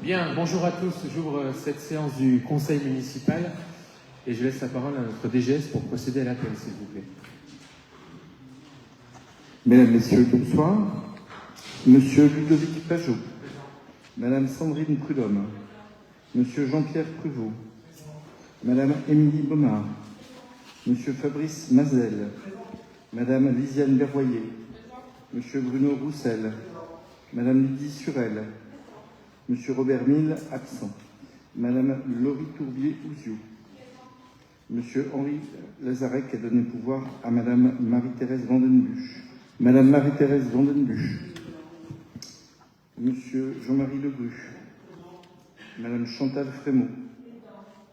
Bien, bonjour à tous. J'ouvre cette séance du Conseil municipal et je laisse la parole à notre DGS pour procéder à l'appel, s'il vous plaît. Mesdames, Messieurs, bonsoir. Monsieur Ludovic Pajot, Madame Sandrine Prudhomme, Monsieur Jean-Pierre Pruvot, Madame Émilie Baumard, Monsieur Fabrice Mazel, Madame Lisiane Berroyer, Monsieur Bruno Roussel, Madame Lydie Surel, Monsieur Robert Mille, absent, Madame Laurie Tourbier-Ouzio, Monsieur Henri Lazarec a donné pouvoir à Madame Marie-Thérèse Vandenbuch, Madame Marie-Thérèse Vandenbuch, Monsieur Jean-Marie Legru, Madame Chantal Frémaux,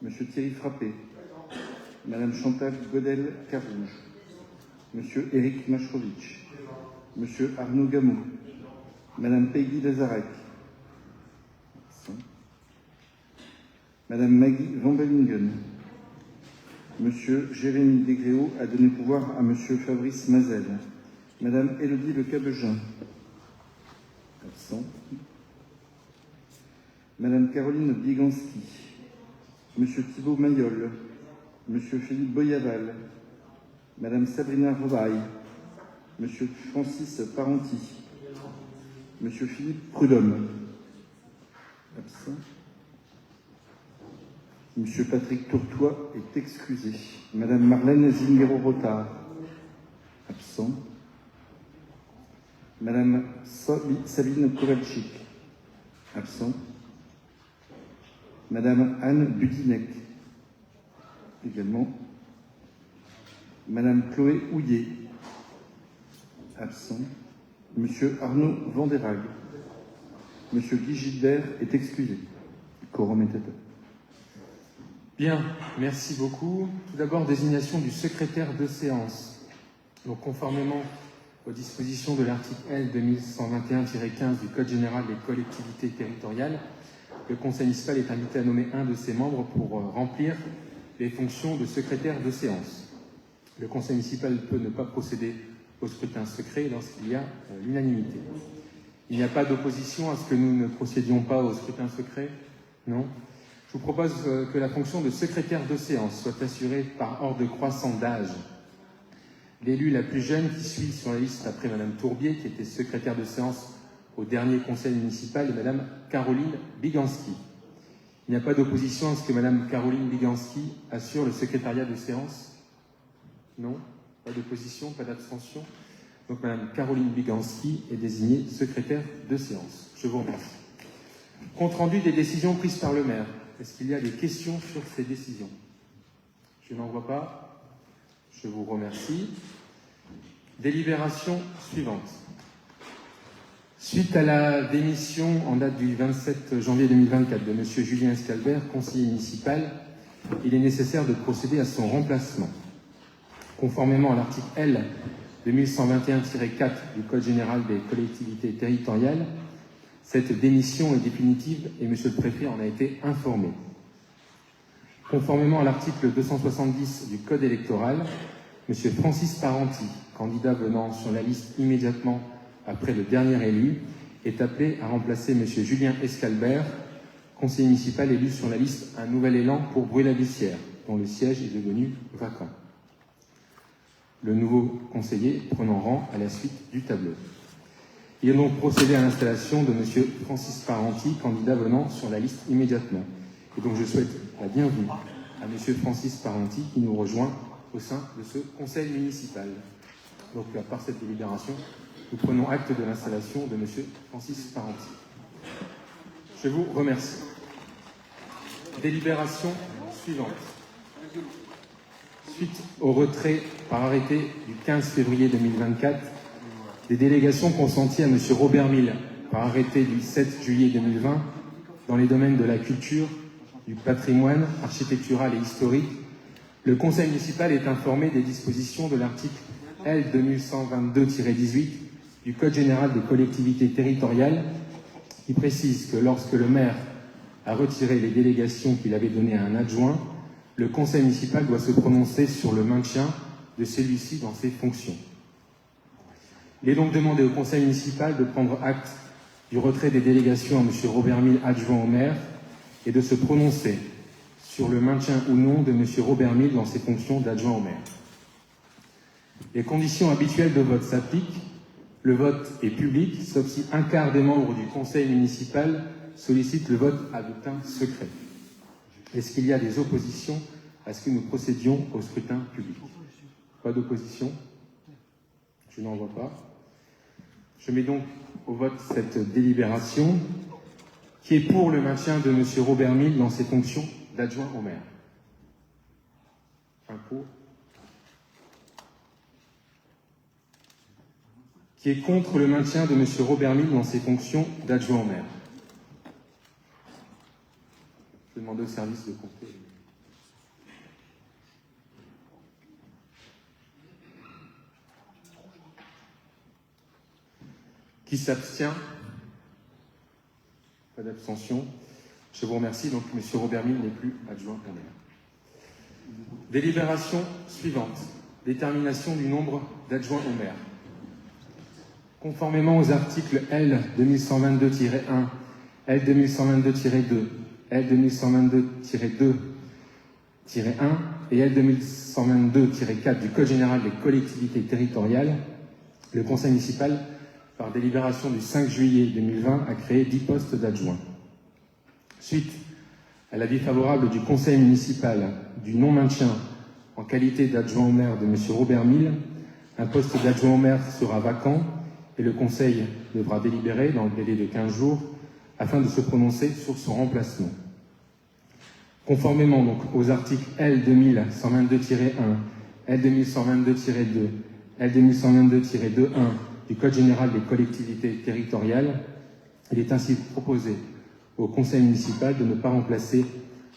Monsieur Thierry Frappé, Madame Chantal Godel-Carouge, Monsieur Éric Machrovitch, Monsieur Arnaud Gamot, Madame Peggy Lazarec, Madame Maggie Van Bellingen, Monsieur Jérémy Desgréaux a donné pouvoir à Monsieur Fabrice Mazel, Madame Élodie Le Cabegin, absent, Madame Caroline Biganski, Monsieur Thibault Mayol, Monsieur Philippe Boyaval, Madame Sabrina Robaille, Monsieur Francis Parenti, Monsieur Philippe Prudhomme, absent. Monsieur Patrick Tourtois est excusé. Madame Marlène Zingero-Rotard, absent. Madame Sabine Kovalchik, absent. Madame Anne Budinec, également. Madame Chloé Houillet, absent. Monsieur Arnaud Vandérag. Monsieur Guy Gilbert est excusé. Quorum est atteint. Bien, merci beaucoup. Tout d'abord, désignation du secrétaire de séance. Donc, conformément aux dispositions de l'article L. 2121-15 du Code général des collectivités territoriales, le Conseil municipal est invité à nommer un de ses membres pour remplir les fonctions de secrétaire de séance. Le Conseil municipal peut ne pas procéder au scrutin secret lorsqu'il y a l'unanimité. Il n'y a pas d'opposition à ce que nous ne procédions pas au scrutin secret? Non? Je vous propose que la fonction de secrétaire de séance soit assurée par ordre croissant d'âge. L'élu la plus jeune qui suit sur la liste après Madame Tourbier, qui était secrétaire de séance au dernier conseil municipal, est Madame Caroline Biganski. Il n'y a pas d'opposition à ce que Madame Caroline Biganski assure le secrétariat de séance? Non? Pas d'opposition, pas d'abstention. Donc Madame Caroline Biganski est désignée secrétaire de séance. Je vous remercie. Compte rendu des décisions prises par le maire. Est-ce qu'il y a des questions sur ces décisions? Je n'en vois pas. Je vous remercie. Délibération suivante. Suite à la démission en date du 27 janvier 2024 de M. Julien Escalbert, conseiller municipal, il est nécessaire de procéder à son remplacement. Conformément à l'article L. 2121-4 du Code général des collectivités territoriales, cette démission est définitive et M. le Préfet en a été informé. Conformément à l'article 270 du Code électoral, M. Francis Parenti, candidat venant sur la liste immédiatement après le dernier élu, est appelé à remplacer M. Julien Escalbert, conseiller municipal élu sur la liste Un Nouvel Élan pour Bruy-la-Bussière, dont le siège est devenu vacant. Le nouveau conseiller prenant rang à la suite du tableau. Il est donc procédé à l'installation de M. Francis Parenti, candidat venant sur la liste immédiatement. Et donc je souhaite la bienvenue à M. Francis Parenti qui nous rejoint au sein de ce conseil municipal. Donc par cette délibération, nous prenons acte de l'installation de M. Francis Parenti. Je vous remercie. Délibération suivante. Suite au retrait par arrêté du 15 février 2024 des délégations consenties à M. Robert Mille par arrêté du 7 juillet 2020 dans les domaines de la culture, du patrimoine architectural et historique, le Conseil municipal est informé des dispositions de l'article L. 2122-18 du Code général des collectivités territoriales qui précise que lorsque le maire a retiré les délégations qu'il avait données à un adjoint, le Conseil municipal doit se prononcer sur le maintien de celui-ci dans ses fonctions. Il est donc demandé au Conseil municipal de prendre acte du retrait des délégations à M. Robert Mille, adjoint au maire, et de se prononcer sur le maintien ou non de M. Robert Mille dans ses fonctions d'adjoint au maire. Les conditions habituelles de vote s'appliquent. Le vote est public, sauf si un quart des membres du Conseil municipal sollicite le vote à bulletin secret. Est-ce qu'il y a des oppositions à ce que nous procédions au scrutin public? Pas d'opposition? Je n'en vois pas. Je mets donc au vote cette délibération qui est pour le maintien de M. Robert Mille dans ses fonctions d'adjoint au maire. Un pour. Qui est contre le maintien de M. Robert Mille dans ses fonctions d'adjoint au maire. Je demande au service de compter. Qui s'abstient? Pas d'abstention. Je vous remercie. Donc, M. Robert Mille n'est plus adjoint au maire. Délibération suivante. Détermination du nombre d'adjoints au maire. Conformément aux articles L. 2122-1, L. 2122-2, L. 2122-2-1 et L. 2122-4 du Code général des collectivités territoriales, le Conseil municipal, par délibération du 5 juillet 2020, a créé 10 postes d'adjoints. Suite à l'avis favorable du Conseil municipal du non-maintien en qualité d'adjoint au maire de M. Robert Mille, un poste d'adjoint au maire sera vacant et le Conseil devra délibérer dans le délai de 15 jours afin de se prononcer sur son remplacement. Conformément donc aux articles L. 2122-1, L. 2122-2, L. 2122-2-1 du Code général des collectivités territoriales, il est ainsi proposé au Conseil municipal de ne pas remplacer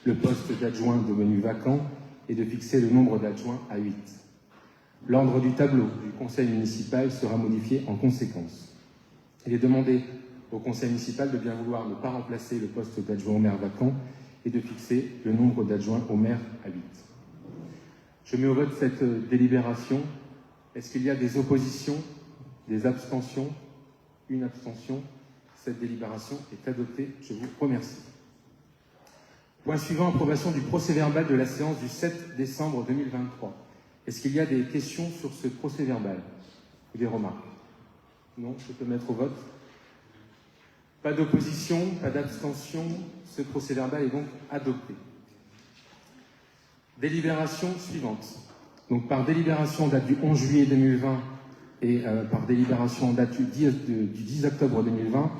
le poste d'adjoint devenu vacant et de fixer le nombre d'adjoints à 8. L'ordre du tableau du Conseil municipal sera modifié en conséquence. Il est demandé au Conseil municipal de bien vouloir ne pas remplacer le poste d'adjoint au maire vacant et de fixer le nombre d'adjoints au maire à 8. Je mets au vote cette délibération. Est-ce qu'il y a des oppositions, des abstentions? Une abstention. Cette délibération est adoptée. Je vous remercie. Point suivant, approbation du procès-verbal de la séance du 7 décembre 2023. Est-ce qu'il y a des questions sur ce procès-verbal ou des remarques? Non, je peux mettre au vote. Pas d'opposition, pas d'abstention. Ce procès-verbal est donc adopté. Délibération suivante. Donc, par délibération en date du 11 juillet 2020 et par délibération en date du 10 octobre 2020,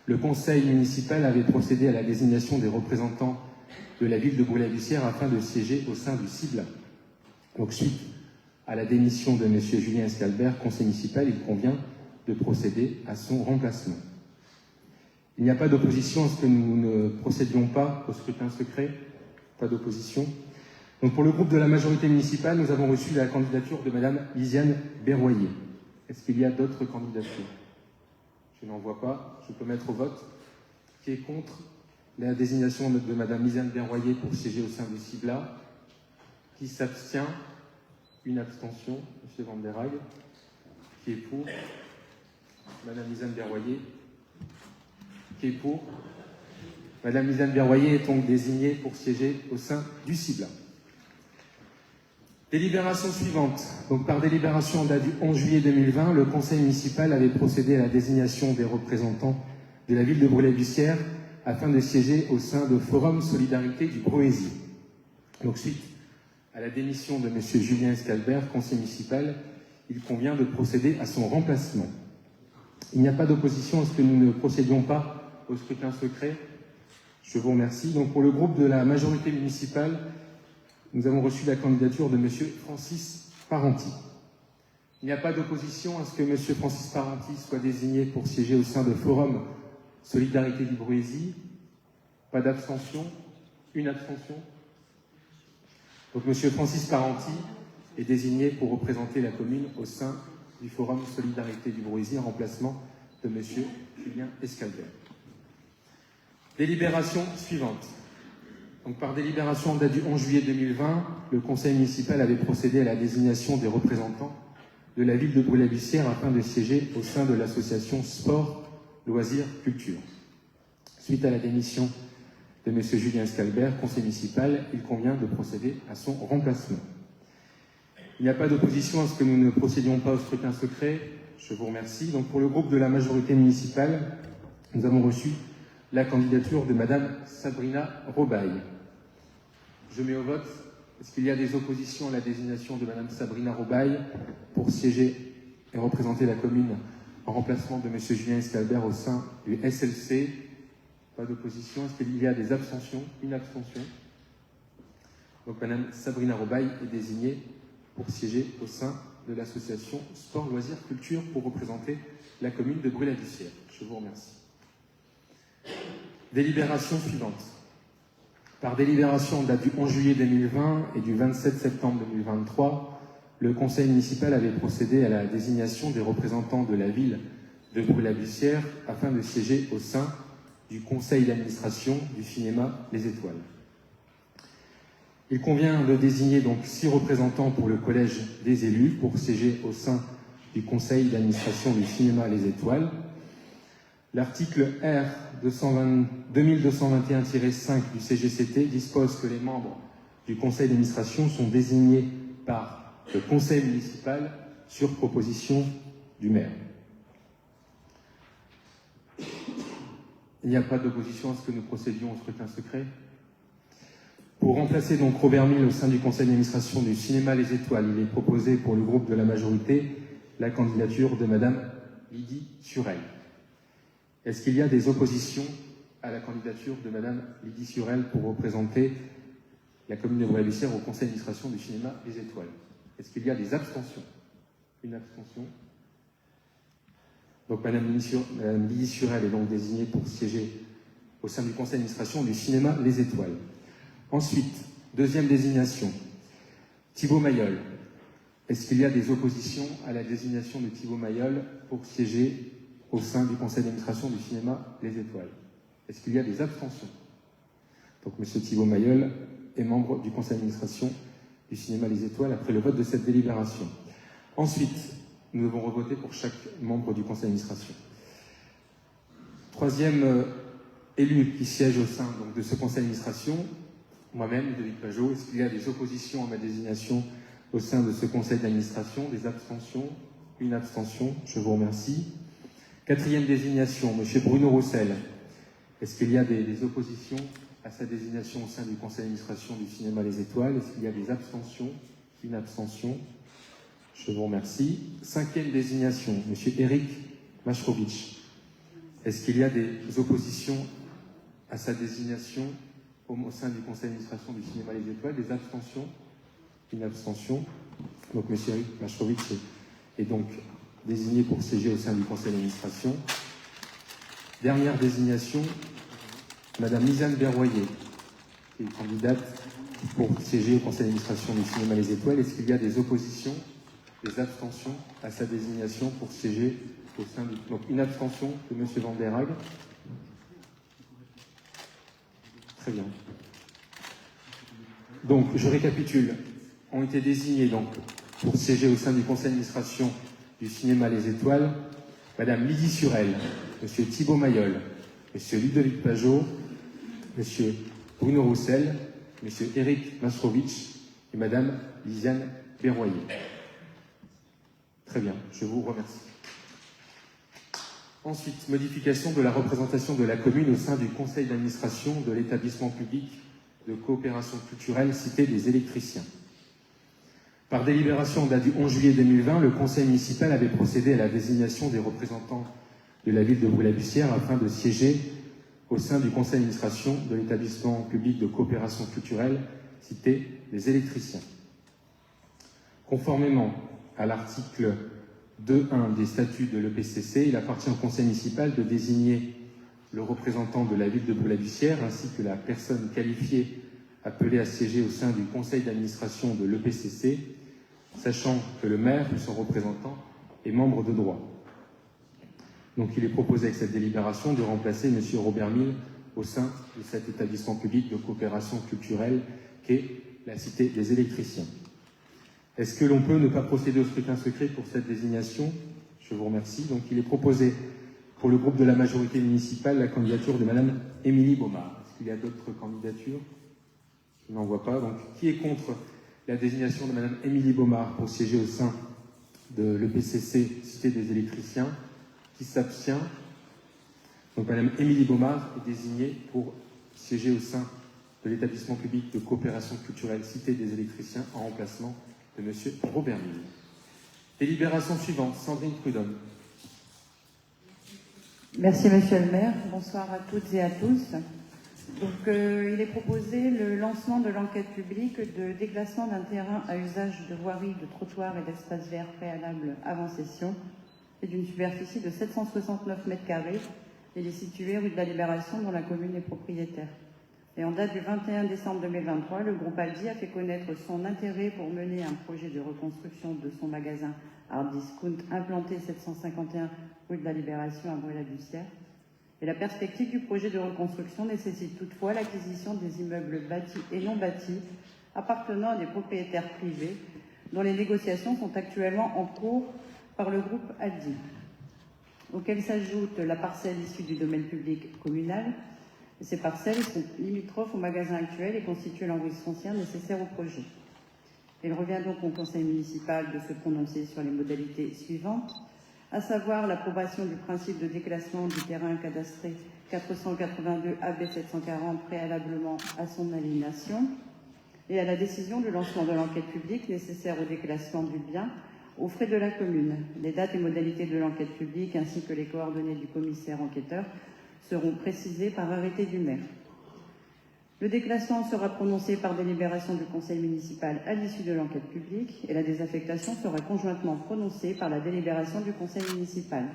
le Conseil municipal avait procédé à la désignation des représentants de la ville de Bourg-la-Bussière afin de siéger au sein du CIBLA. Donc, suite à la démission de M. Julien Escalbert, conseil municipal, il convient de procéder à son remplacement. Il n'y a pas d'opposition à ce que nous ne procédions pas au scrutin secret. Pas d'opposition. Donc, pour le groupe de la majorité municipale, nous avons reçu la candidature de Mme Lisiane Berroyer. Est-ce qu'il y a d'autres candidatures? Je n'en vois pas. Je peux mettre au vote. Qui est contre la désignation de Mme Lisiane Berroyer pour siéger au sein du CIBLA? Qui s'abstient? Une abstention. M. Van der Haeg. Qui est pour? Mme Lisiane Berroyer. Qui est pour? Mme Lisiane Berroyer est donc désignée pour siéger au sein du CIBLA. Délibération suivante. Donc, par délibération en date du 11 juillet 2020, le conseil municipal avait procédé à la désignation des représentants de la ville de Bruley-Bussière afin de siéger au sein de Forum Solidarité du Bruésy. Donc, suite à la démission de M. Julien Escalbert, conseiller municipal, il convient de procéder à son remplacement. Il n'y a pas d'opposition à ce que nous ne procédions pas au scrutin secret. Je vous remercie. Donc, pour le groupe de la majorité municipale, nous avons reçu la candidature de M. Francis Parenti. Il n'y a pas d'opposition à ce que M. Francis Parenti soit désigné pour siéger au sein de Forum Solidarité du Bruésy. Pas d'abstention. Une abstention. Donc M. Francis Parenti est désigné pour représenter la commune au sein du Forum Solidarité du Bruésy en remplacement de M. Julien Escalbert. Délibération suivante. Donc, par délibération en date du 11 juillet 2020, le conseil municipal avait procédé à la désignation des représentants de la ville de Bruley-Bussière afin de siéger au sein de l'association Sport, Loisirs, Culture. Suite à la démission de M. Julien Escalbert, conseiller municipal, il convient de procéder à son remplacement. Il n'y a pas d'opposition à ce que nous ne procédions pas au scrutin secret. Je vous remercie. Donc, pour le groupe de la majorité municipale, nous avons reçu la candidature de Mme Sabrina Robaille. Je mets au vote. Est-ce qu'il y a des oppositions à la désignation de Mme Sabrina Robaille pour siéger et représenter la commune en remplacement de M. Julien Escalbert au sein du SLC? Pas d'opposition. Est-ce qu'il y a des abstentions? Une abstention. Donc Mme Sabrina Robaille est désignée pour siéger au sein de l'association Sport, Loisirs, Culture pour représenter la commune de Bruley-Bussière. Je vous remercie. Délibération suivante. Par délibération en date du 11 juillet 2020 et du 27 septembre 2023, le conseil municipal avait procédé à la désignation des représentants de la ville de Bruley-Bussière afin de siéger au sein du conseil d'administration du cinéma Les Étoiles. Il convient de désigner donc 6 représentants pour le collège des élus pour siéger au sein du conseil d'administration du cinéma Les Étoiles. L'article R 2221-5 du CGCT dispose que les membres du conseil d'administration sont désignés par le conseil municipal sur proposition du maire. Il n'y a pas d'opposition à ce que nous procédions au scrutin secret. Pour remplacer donc Robert Mille au sein du conseil d'administration du cinéma Les Étoiles, il est proposé pour le groupe de la majorité la candidature de Mme Lydie Surel. Est-ce qu'il y a des oppositions à la candidature de Mme Lydie Surel pour représenter la commune de Bruley-Bussière au conseil d'administration du cinéma Les Étoiles? Est-ce qu'il y a des abstentions? Une abstention. Donc Mme Lydie Surel est donc désignée pour siéger au sein du conseil d'administration du cinéma Les Étoiles. Ensuite, deuxième désignation, Thibaut Mayol. Est-ce qu'il y a des oppositions à la désignation de Thibaut Mayol pour siéger au sein du conseil d'administration du cinéma Les Étoiles? Est-ce qu'il y a des abstentions? Donc M. Thibaut Mayol est membre du conseil d'administration du cinéma Les Étoiles après le vote de cette délibération. Ensuite, nous devons revoter pour chaque membre du conseil d'administration. Troisième élu qui siège au sein donc, de ce conseil d'administration, moi-même, Ludovic Pajot. Est-ce qu'il y a des oppositions à ma désignation au sein de ce conseil d'administration? Des abstentions? Une abstention. Je vous remercie. Quatrième désignation, M. Bruno Roussel. Est-ce qu'il y a des oppositions à sa désignation au sein du conseil d'administration du cinéma Les Étoiles? Est-ce qu'il y a des abstentions? Une abstention. Je vous remercie. Cinquième désignation, M. Éric Machrovitch. Est-ce qu'il y a des oppositions à sa désignation au sein du conseil d'administration du cinéma Les Étoiles? Des abstentions? Une abstention. Donc M. Éric Machrovitch est donc désigné pour siéger au sein du conseil d'administration. Dernière désignation, Mme Lisanne Berroyer, qui est candidate pour siéger au conseil d'administration du cinéma Les Étoiles. Est-ce qu'il y a des oppositions, des abstentions à sa désignation pour siéger au sein du... Donc une abstention de M. Van der Hague. Très bien. Donc, je récapitule. Ont été désignés donc, pour siéger au sein du conseil d'administration du cinéma Les Étoiles, Mme Lydie Surel, M. Thibaut Mayol, M. Ludovic Pajot, M. Bruno Roussel, M. Éric Machrovitch et et Madame Lisiane Berroyer. Très bien, je vous remercie. Ensuite, modification de la représentation de la commune au sein du conseil d'administration de l'établissement public de coopération culturelle Cité des électriciens. Par délibération en date du 11 juillet 2020, le conseil municipal avait procédé à la désignation des représentants de la ville de Bruy-la-Bussière afin de siéger au sein du conseil d'administration de l'établissement public de coopération culturelle Cité des électriciens. Conformément à l'article 2.1 des statuts de l'EPCC, il appartient au conseil municipal de désigner le représentant de la ville de Bruy-la-Bussière ainsi que la personne qualifiée appelée à siéger au sein du conseil d'administration de l'EPCC, sachant que le maire ou son représentant est membre de droit. Donc il est proposé avec cette délibération de remplacer M. Robert Mille au sein de cet établissement public de coopération culturelle qu'est la Cité des électriciens. Est-ce que l'on peut ne pas procéder au scrutin secret pour cette désignation? Je vous remercie. Donc il est proposé pour le groupe de la majorité municipale la candidature de Mme Émilie Baumard. Est-ce qu'il y a d'autres candidatures? Je n'en vois pas. Donc qui est contre la désignation de Mme Émilie Baumard pour siéger au sein de l'EPCC Cité des électriciens? Qui s'abstient? Donc Mme Émilie Baumard est désignée pour siéger au sein de l'établissement public de coopération culturelle Cité des électriciens en remplacement de M. Robert Mille. Délibération suivante, Sandrine Prudhomme. Merci Monsieur le maire. Bonsoir à toutes et à tous. Donc, il est proposé le lancement de l'enquête publique de déclassement d'un terrain à usage de voirie, de trottoir et d'espace vert préalable avant cession et d'une superficie de 769 m². Il est situé rue de la Libération dont la commune est propriétaire. Et en date du 21 décembre 2023, le groupe Aldi a fait connaître son intérêt pour mener un projet de reconstruction de son magasin Art Discount implanté 751 rue de la Libération à Bruy-la-Bussière. Et la perspective du projet de reconstruction nécessite toutefois l'acquisition des immeubles bâtis et non bâtis appartenant à des propriétaires privés dont les négociations sont actuellement en cours par le groupe Aldi, auquel s'ajoute la parcelle issue du domaine public communal. Ces parcelles sont limitrophes au magasin actuel et constituent l'emprise foncière nécessaire au projet. Il revient donc au conseil municipal de se prononcer sur les modalités suivantes, à savoir l'approbation du principe de déclassement du terrain cadastré 482 AB 740 préalablement à son aliénation et à la décision de lancement de l'enquête publique nécessaire au déclassement du bien aux frais de la commune. Les dates et modalités de l'enquête publique ainsi que les coordonnées du commissaire enquêteur seront précisées par arrêté du maire. Le déclassement sera prononcé par délibération du conseil municipal à l'issue de l'enquête publique et la désaffectation sera conjointement prononcée par la délibération du conseil municipal.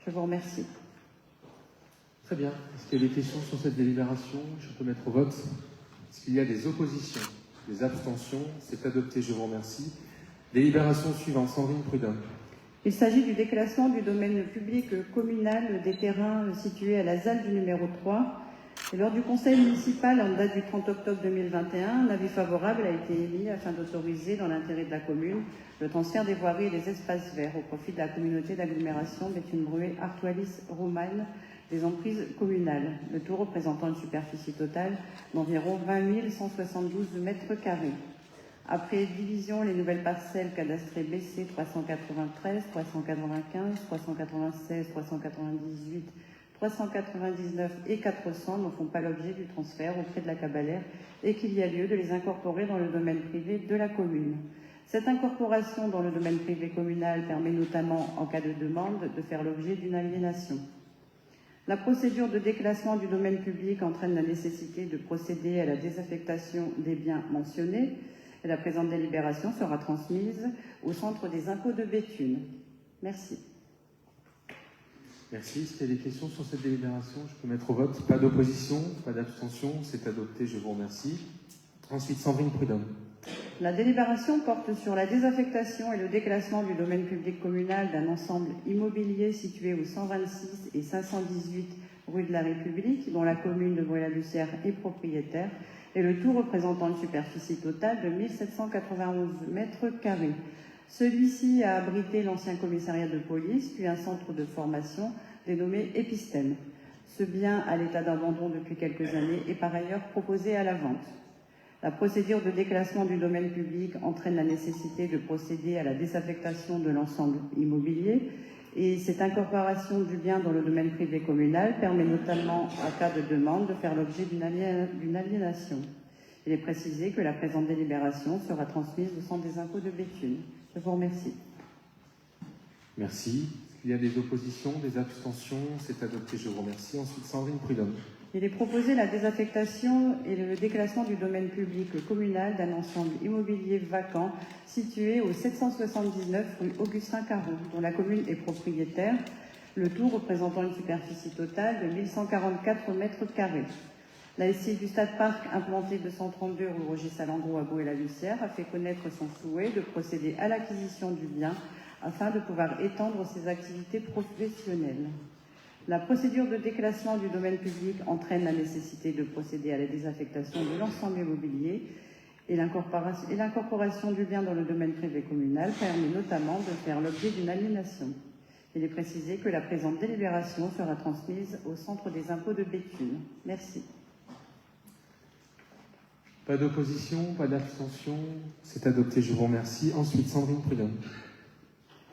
Je vous remercie. Très bien. Est-ce qu'il y a des questions sur cette délibération? Je peux mettre au vote. Est-ce qu'il y a des oppositions? Des abstentions? C'est adopté, je vous remercie. Délibération suivante, Sandrine Prudhomme. Il s'agit du déclassement du domaine public communal des terrains situés à la ZAL du numéro 3. Et lors du conseil municipal, en date du 30 octobre 2021, un avis favorable a été émis afin d'autoriser, dans l'intérêt de la commune, le transfert des voiries et des espaces verts au profit de la communauté d'agglomération Béthune-Bruay-Artois-Lys-Romagne des emprises communales, le tout représentant une superficie totale d'environ 20 172 m². Après division, les nouvelles parcelles cadastrées BC 393, 395, 396, 398, 399 et 400 ne font pas l'objet du transfert auprès de la Cabalère et qu'il y a lieu de les incorporer dans le domaine privé de la commune. Cette incorporation dans le domaine privé communal permet notamment, en cas de demande, de faire l'objet d'une aliénation. La procédure de déclassement du domaine public entraîne la nécessité de procéder à la désaffectation des biens mentionnés. Et la présente délibération sera transmise au centre des impôts de Béthune. Merci. Merci. Est-ce qu'il y a des questions sur cette délibération? Je peux mettre au vote. Pas d'opposition, pas d'abstention. C'est adopté, je vous remercie. Ensuite, Sandrine Prudhomme. La délibération porte sur la désaffectation et le déclassement du domaine public communal d'un ensemble immobilier situé au 126 et 518 rue de la République, dont la commune de Bruy-la-Bussière est propriétaire, et le tout représentant une superficie totale de 1791 m². Celui-ci a abrité l'ancien commissariat de police, puis un centre de formation dénommé Épistème. Ce bien, à l'état d'abandon depuis quelques années, est par ailleurs proposé à la vente. La procédure de déclassement du domaine public entraîne la nécessité de procéder à la désaffectation de l'ensemble immobilier et cette incorporation du bien dans le domaine privé communal permet notamment, en cas de demande, de faire l'objet d'une aliénation. Il est précisé que la présente délibération sera transmise au Centre des impôts de Béthune. Je vous remercie. Merci. Il y a des oppositions, des abstentions? C'est adopté, je vous remercie. Ensuite, Sandrine Prudhomme. Il est proposé la désaffectation et le déclassement du domaine public communal d'un ensemble immobilier vacant situé au 779 rue Augustin Caron, dont la commune est propriétaire, le tout représentant une superficie totale de 1144 mètres carrés. La SCI du Stade Parc, implantée 232 rue Roger Salengro à Boué-la-Lucière, a fait connaître son souhait de procéder à l'acquisition du bien afin de pouvoir étendre ses activités professionnelles. La procédure de déclassement du domaine public entraîne la nécessité de procéder à la désaffectation de l'ensemble immobilier et l'incorporation du bien dans le domaine privé communal permet notamment de faire l'objet d'une aliénation. Il est précisé que la présente délibération sera transmise au Centre des impôts de Béthune. Merci. Pas d'opposition, pas d'abstention. C'est adopté, je vous remercie. Ensuite, Sandrine Prudhomme.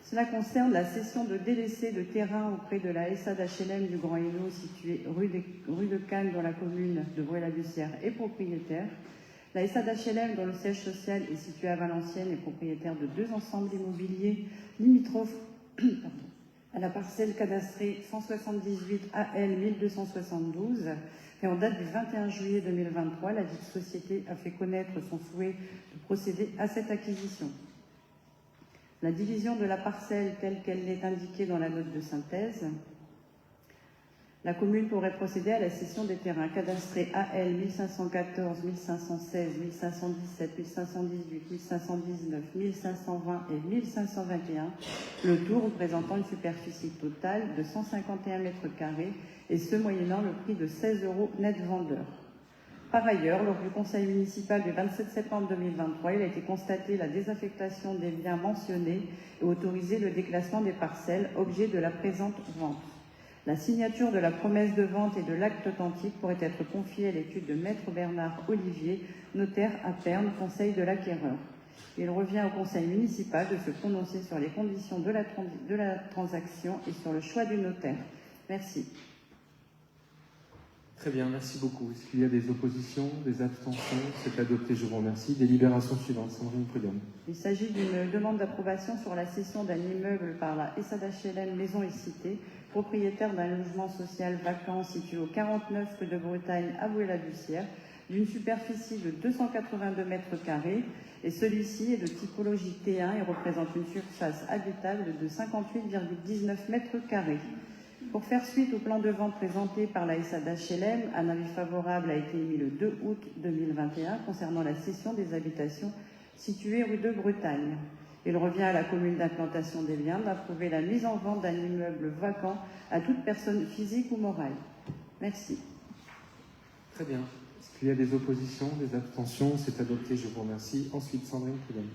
Cela concerne la cession de délaissés de terrain auprès de la SA d'HLM du Grand Hénaud, située rue de Cannes, dans la commune de Boué-la-Lucière, est propriétaire. La SA d'HLM, dont le siège social est situé à Valenciennes, est propriétaire de 2 ensembles immobiliers limitrophes à la parcelle cadastrée 178 AL 1272. Et en date du 21 juillet 2023, la dite société a fait connaître son souhait de procéder à cette acquisition. La division de la parcelle telle qu'elle est indiquée dans la note de synthèse, la commune pourrait procéder à la cession des terrains cadastrés AL 1514, 1516, 1517, 1518, 1519, 1520 et 1521, le tout représentant une superficie totale de 151 mètres carrés et ce moyennant le prix de 16 € net vendeur. Par ailleurs, lors du conseil municipal du 27 septembre 2023, il a été constaté la désaffectation des biens mentionnés et autorisé le déclassement des parcelles, objet de la présente vente. La signature de la promesse de vente et de l'acte authentique pourrait être confiée à l'étude de Maître Bernard Olivier, notaire à Pernes, conseil de l'acquéreur. Il revient au conseil municipal de se prononcer sur les conditions de la transaction et sur le choix du notaire. Merci. Très bien, merci beaucoup. Est-ce qu'il y a des oppositions, des abstentions? C'est adopté, je vous remercie. Délibération suivante, Sandrine Prudhomme. Il s'agit d'une demande d'approbation sur la cession d'un immeuble par la SA d'HLM Maison et Cité, propriétaire d'un logement social vacant situé au 49 rue de Bretagne à Boué-la-Lucière, d'une superficie de 282 mètres carrés, et celui-ci est de typologie T1 et représente une surface habitable de 58,19 mètres carrés. Pour faire suite au plan de vente présenté par la SA d'HLM, un avis favorable a été émis le 2 août 2021 concernant la cession des habitations situées rue de Bretagne. Il revient à la commune d'implantation des biens d'approuver la mise en vente d'un immeuble vacant à toute personne physique ou morale. Merci. Très bien. Est-ce qu'il y a des oppositions, des abstentions? C'est adopté, je vous remercie. Ensuite, Sandrine Prudhomme.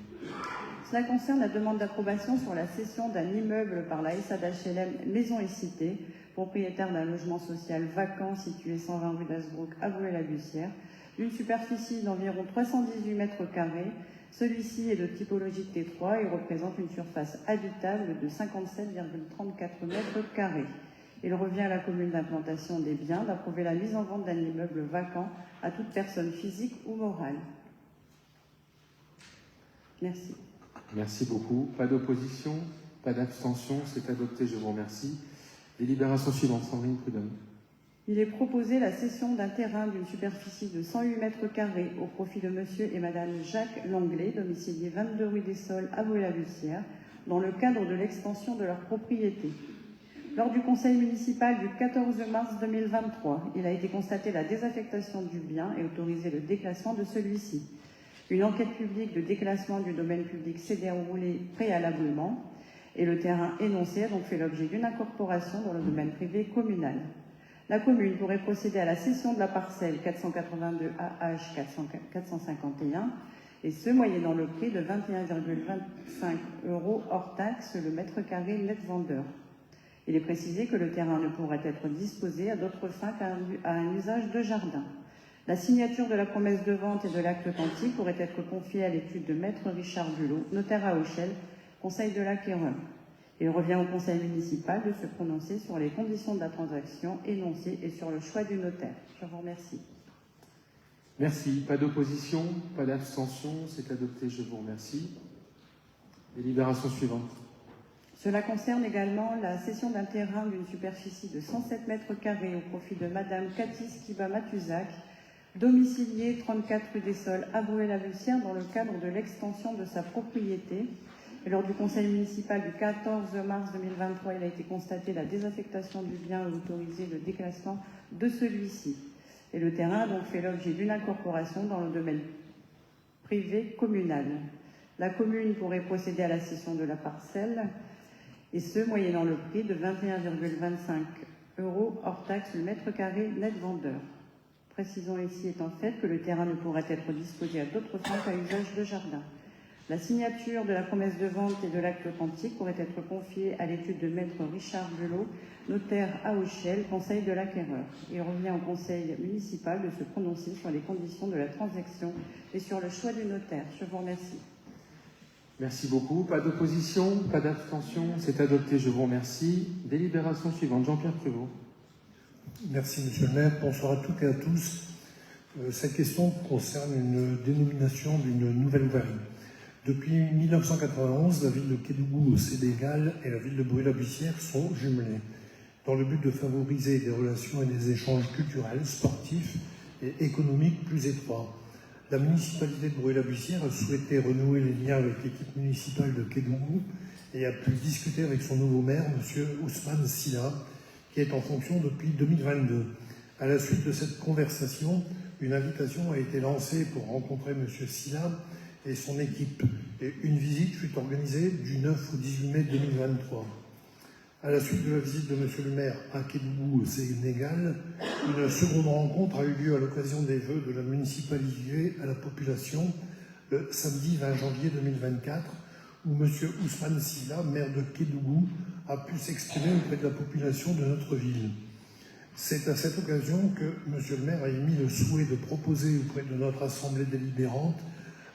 Cela concerne la demande d'approbation sur la cession d'un immeuble par la SA d'HLM Maison et Cité, propriétaire d'un logement social vacant situé 120 rue d'Asbrook à Boué-la-Lucière, d'une superficie d'environ 318 mètres carrés. Celui-ci est de typologie T3 et représente une surface habitable de 57,34 mètres carrés. Il revient à la commune d'implantation des biens d'approuver la mise en vente d'un immeuble vacant à toute personne physique ou morale. Merci. Merci beaucoup. Pas d'opposition, pas d'abstention, c'est adopté, je vous remercie. Délibération suivante, Sandrine Prudhomme. Il est proposé la cession d'un terrain d'une superficie de 108 mètres carrés au profit de monsieur et madame Jacques Langlais, domiciliés 22 rue des Sols à Boué-la-Lucière, dans le cadre de l'extension de leur propriété. Lors du conseil municipal du 14 mars 2023, il a été constaté la désaffectation du bien et autorisé le déclassement de celui-ci. Une enquête publique de déclassement du domaine public s'est déroulée préalablement et le terrain énoncé a donc fait l'objet d'une incorporation dans le domaine privé communal. La commune pourrait procéder à la cession de la parcelle 482 AH 451 et ce moyennant le prix de 21,25 € hors taxe le mètre carré net vendeur. Il est précisé que le terrain ne pourrait être disposé à d'autres fins qu'à un usage de jardin. La signature de la promesse de vente et de l'acte authentique pourrait être confiée à l'étude de Maître Richard Bulot, notaire à Auchel, conseil de l'acquéreur. Il revient au conseil municipal de se prononcer sur les conditions de la transaction énoncées et sur le choix du notaire. Je vous remercie. Merci. Pas d'opposition, pas d'abstention. C'est adopté. Je vous remercie. Délibération suivante. Cela concerne également la cession d'un terrain d'une superficie de 107 mètres carrés au profit de Madame Cathy Skiba-Matuzac, domiciliée 34 rue des Sols à Bruay-la-Bussière dans le cadre de l'extension de sa propriété. Et lors du conseil municipal du 14 mars 2023, il a été constaté la désaffectation du bien et autorisé le déclassement de celui-ci. Et le terrain a donc fait l'objet d'une incorporation dans le domaine privé communal. La commune pourrait procéder à la cession de la parcelle, et ce, moyennant le prix de 21,25 € hors taxe le mètre carré net vendeur. Précisons ici étant fait que le terrain ne pourrait être disposé à d'autres fins qu'à usage de jardin. La signature de la promesse de vente et de l'acte authentique pourrait être confiée à l'étude de Maître Richard Bulot, notaire à Auchel, conseil de l'acquéreur. Il revient au conseil municipal de se prononcer sur les conditions de la transaction et sur le choix du notaire. Je vous remercie. Merci beaucoup. Pas d'opposition, pas d'abstention. C'est adopté. Je vous remercie. Délibération suivante. Jean-Pierre Prévost. Merci, Monsieur le maire. Bonsoir à toutes et à tous. Cette question concerne une dénomination d'une nouvelle voirie. Depuis 1991, la ville de Kédougou au Sénégal et la ville de Bruay-la-Bussière sont jumelées, dans le but de favoriser des relations et des échanges culturels, sportifs et économiques plus étroits. La municipalité de Bruay-la-Bussière a souhaité renouer les liens avec l'équipe municipale de Kédougou et a pu discuter avec son nouveau maire, M. Ousmane Silla, qui est en fonction depuis 2022. À la suite de cette conversation, une invitation a été lancée pour rencontrer M. Silla et son équipe. Et une visite fut organisée du 9 au 18 mai 2023. À la suite de la visite de M. le maire à Kédougou au Sénégal, une seconde rencontre a eu lieu à l'occasion des vœux de la municipalité à la population le samedi 20 janvier 2024, où M. Ousmane Silla, maire de Kédougou, a pu s'exprimer auprès de la population de notre ville. C'est à cette occasion que M. le maire a émis le souhait de proposer auprès de notre assemblée délibérante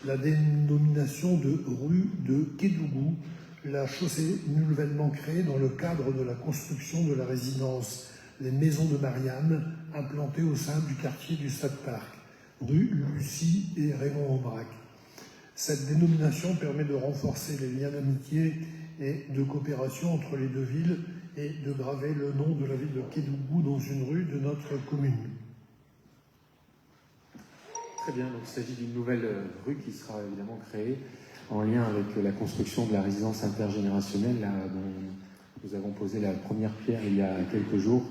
la dénomination de rue de Kédougou, la chaussée nouvellement créée dans le cadre de la construction de la résidence Les Maisons de Marianne, implantée au sein du quartier du Stade Parc, rue Lucie et Raymond Aubrac. Cette dénomination permet de renforcer les liens d'amitié et de coopération entre les deux villes et de graver le nom de la ville de Kédougou dans une rue de notre commune. Très bien, donc il s'agit d'une nouvelle rue qui sera évidemment créée en lien avec la construction de la résidence intergénérationnelle dont nous avons posé la première pierre il y a quelques jours.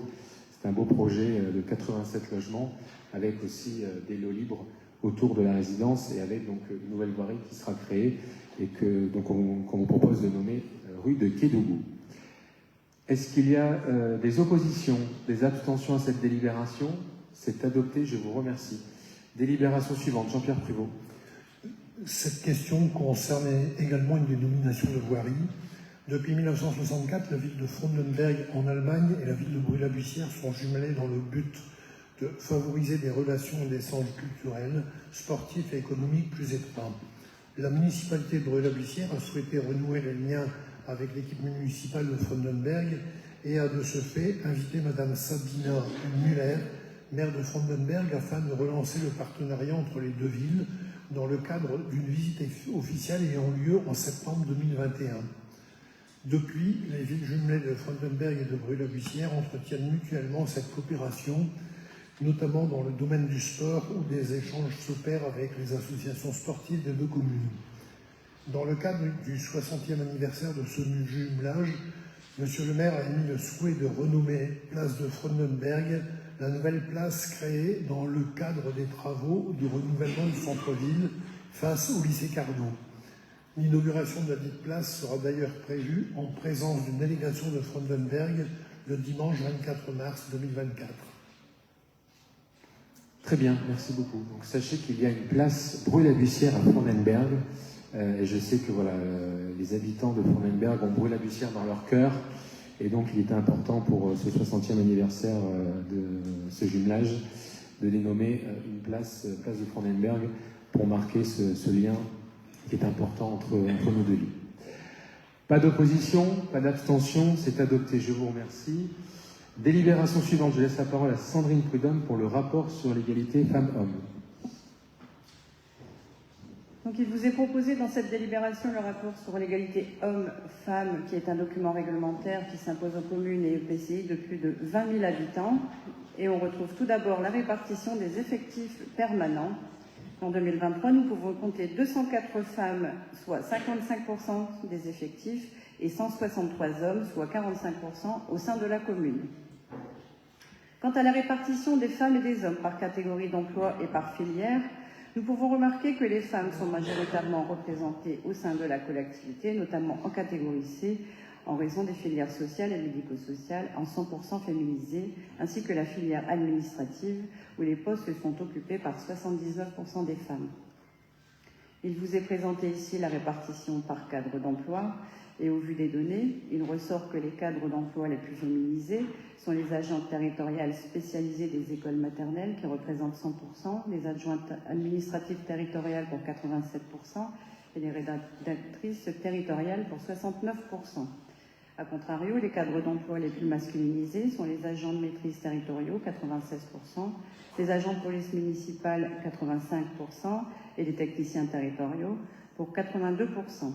C'est un beau projet de 87 logements avec aussi des lots libres autour de la résidence et avec donc une nouvelle voirie qui sera créée et qu'on vous propose de nommer rue de Kédougou. Est-ce qu'il y a des oppositions, des abstentions à cette délibération? C'est adopté, je vous remercie. Délibération suivante, Jean-Pierre Prévost. Cette question concerne également une dénomination de voirie. Depuis 1964, la ville de Frondenberg en Allemagne et la ville de Bruay-la-Bussière sont jumelées dans le but de favoriser des relations et des échanges culturels, sportifs et économiques plus étroits. La municipalité de Bruay-la-Bussière a souhaité renouer les liens avec l'équipe municipale de Frondenberg et a de ce fait invité Madame Sabina Müller, maire de Frondenberg, afin de relancer le partenariat entre les deux villes dans le cadre d'une visite officielle ayant lieu en septembre 2021. Depuis, les villes jumelées de Frondenberg et de Bruay-la-Bussière entretiennent mutuellement cette coopération, notamment dans le domaine du sport où des échanges s'opèrent avec les associations sportives des deux communes. Dans le cadre du 60e anniversaire de ce jumelage, M. le maire a émis le souhait de renommer place de Frondenberg la nouvelle place créée dans le cadre des travaux de renouvellement du centre-ville face au lycée Carnot. L'inauguration de la dite place sera d'ailleurs prévue en présence d'une délégation de Frondenberg le dimanche 24 mars 2024. Très bien, merci beaucoup. Donc sachez qu'il y a une place Bruay-la-Bussière à Frondenberg. Et je sais que voilà, les habitants de Frondenberg ont Bruay-la-Bussière dans leur cœur. Et donc il était important pour ce 60e anniversaire de ce jumelage de dénommer une place de Frauenberg pour marquer ce lien qui est important entre nos deux villes. Pas d'opposition, pas d'abstention, c'est adopté, je vous remercie. Délibération suivante, je laisse la parole à Sandrine Prudhomme pour le rapport sur l'égalité femmes-hommes. Donc il vous est proposé dans cette délibération le rapport sur l'égalité hommes-femmes, qui est un document réglementaire qui s'impose aux communes et EPCI de plus de 20 000 habitants. Et on retrouve tout d'abord la répartition des effectifs permanents. En 2023, nous pouvons compter 204 femmes, soit 55% des effectifs, et 163 hommes, soit 45% au sein de la commune. Quant à la répartition des femmes et des hommes par catégorie d'emploi et par filière, nous pouvons remarquer que les femmes sont majoritairement représentées au sein de la collectivité, notamment en catégorie C, en raison des filières sociales et médico-sociales en 100% féminisées, ainsi que la filière administrative, où les postes sont occupés par 79% des femmes. Il vous est présenté ici la répartition par cadre d'emploi, et au vu des données, il ressort que les cadres d'emploi les plus féminisés sont les agentes territoriales spécialisées des écoles maternelles, qui représentent 100%, les adjointes administratives territoriales pour 87%, et les rédactrices territoriales pour 69%. A contrario, les cadres d'emploi les plus masculinisés sont les agents de maîtrise territoriaux, 96%, les agents de police municipale, 85%, et les techniciens territoriaux, pour 82%.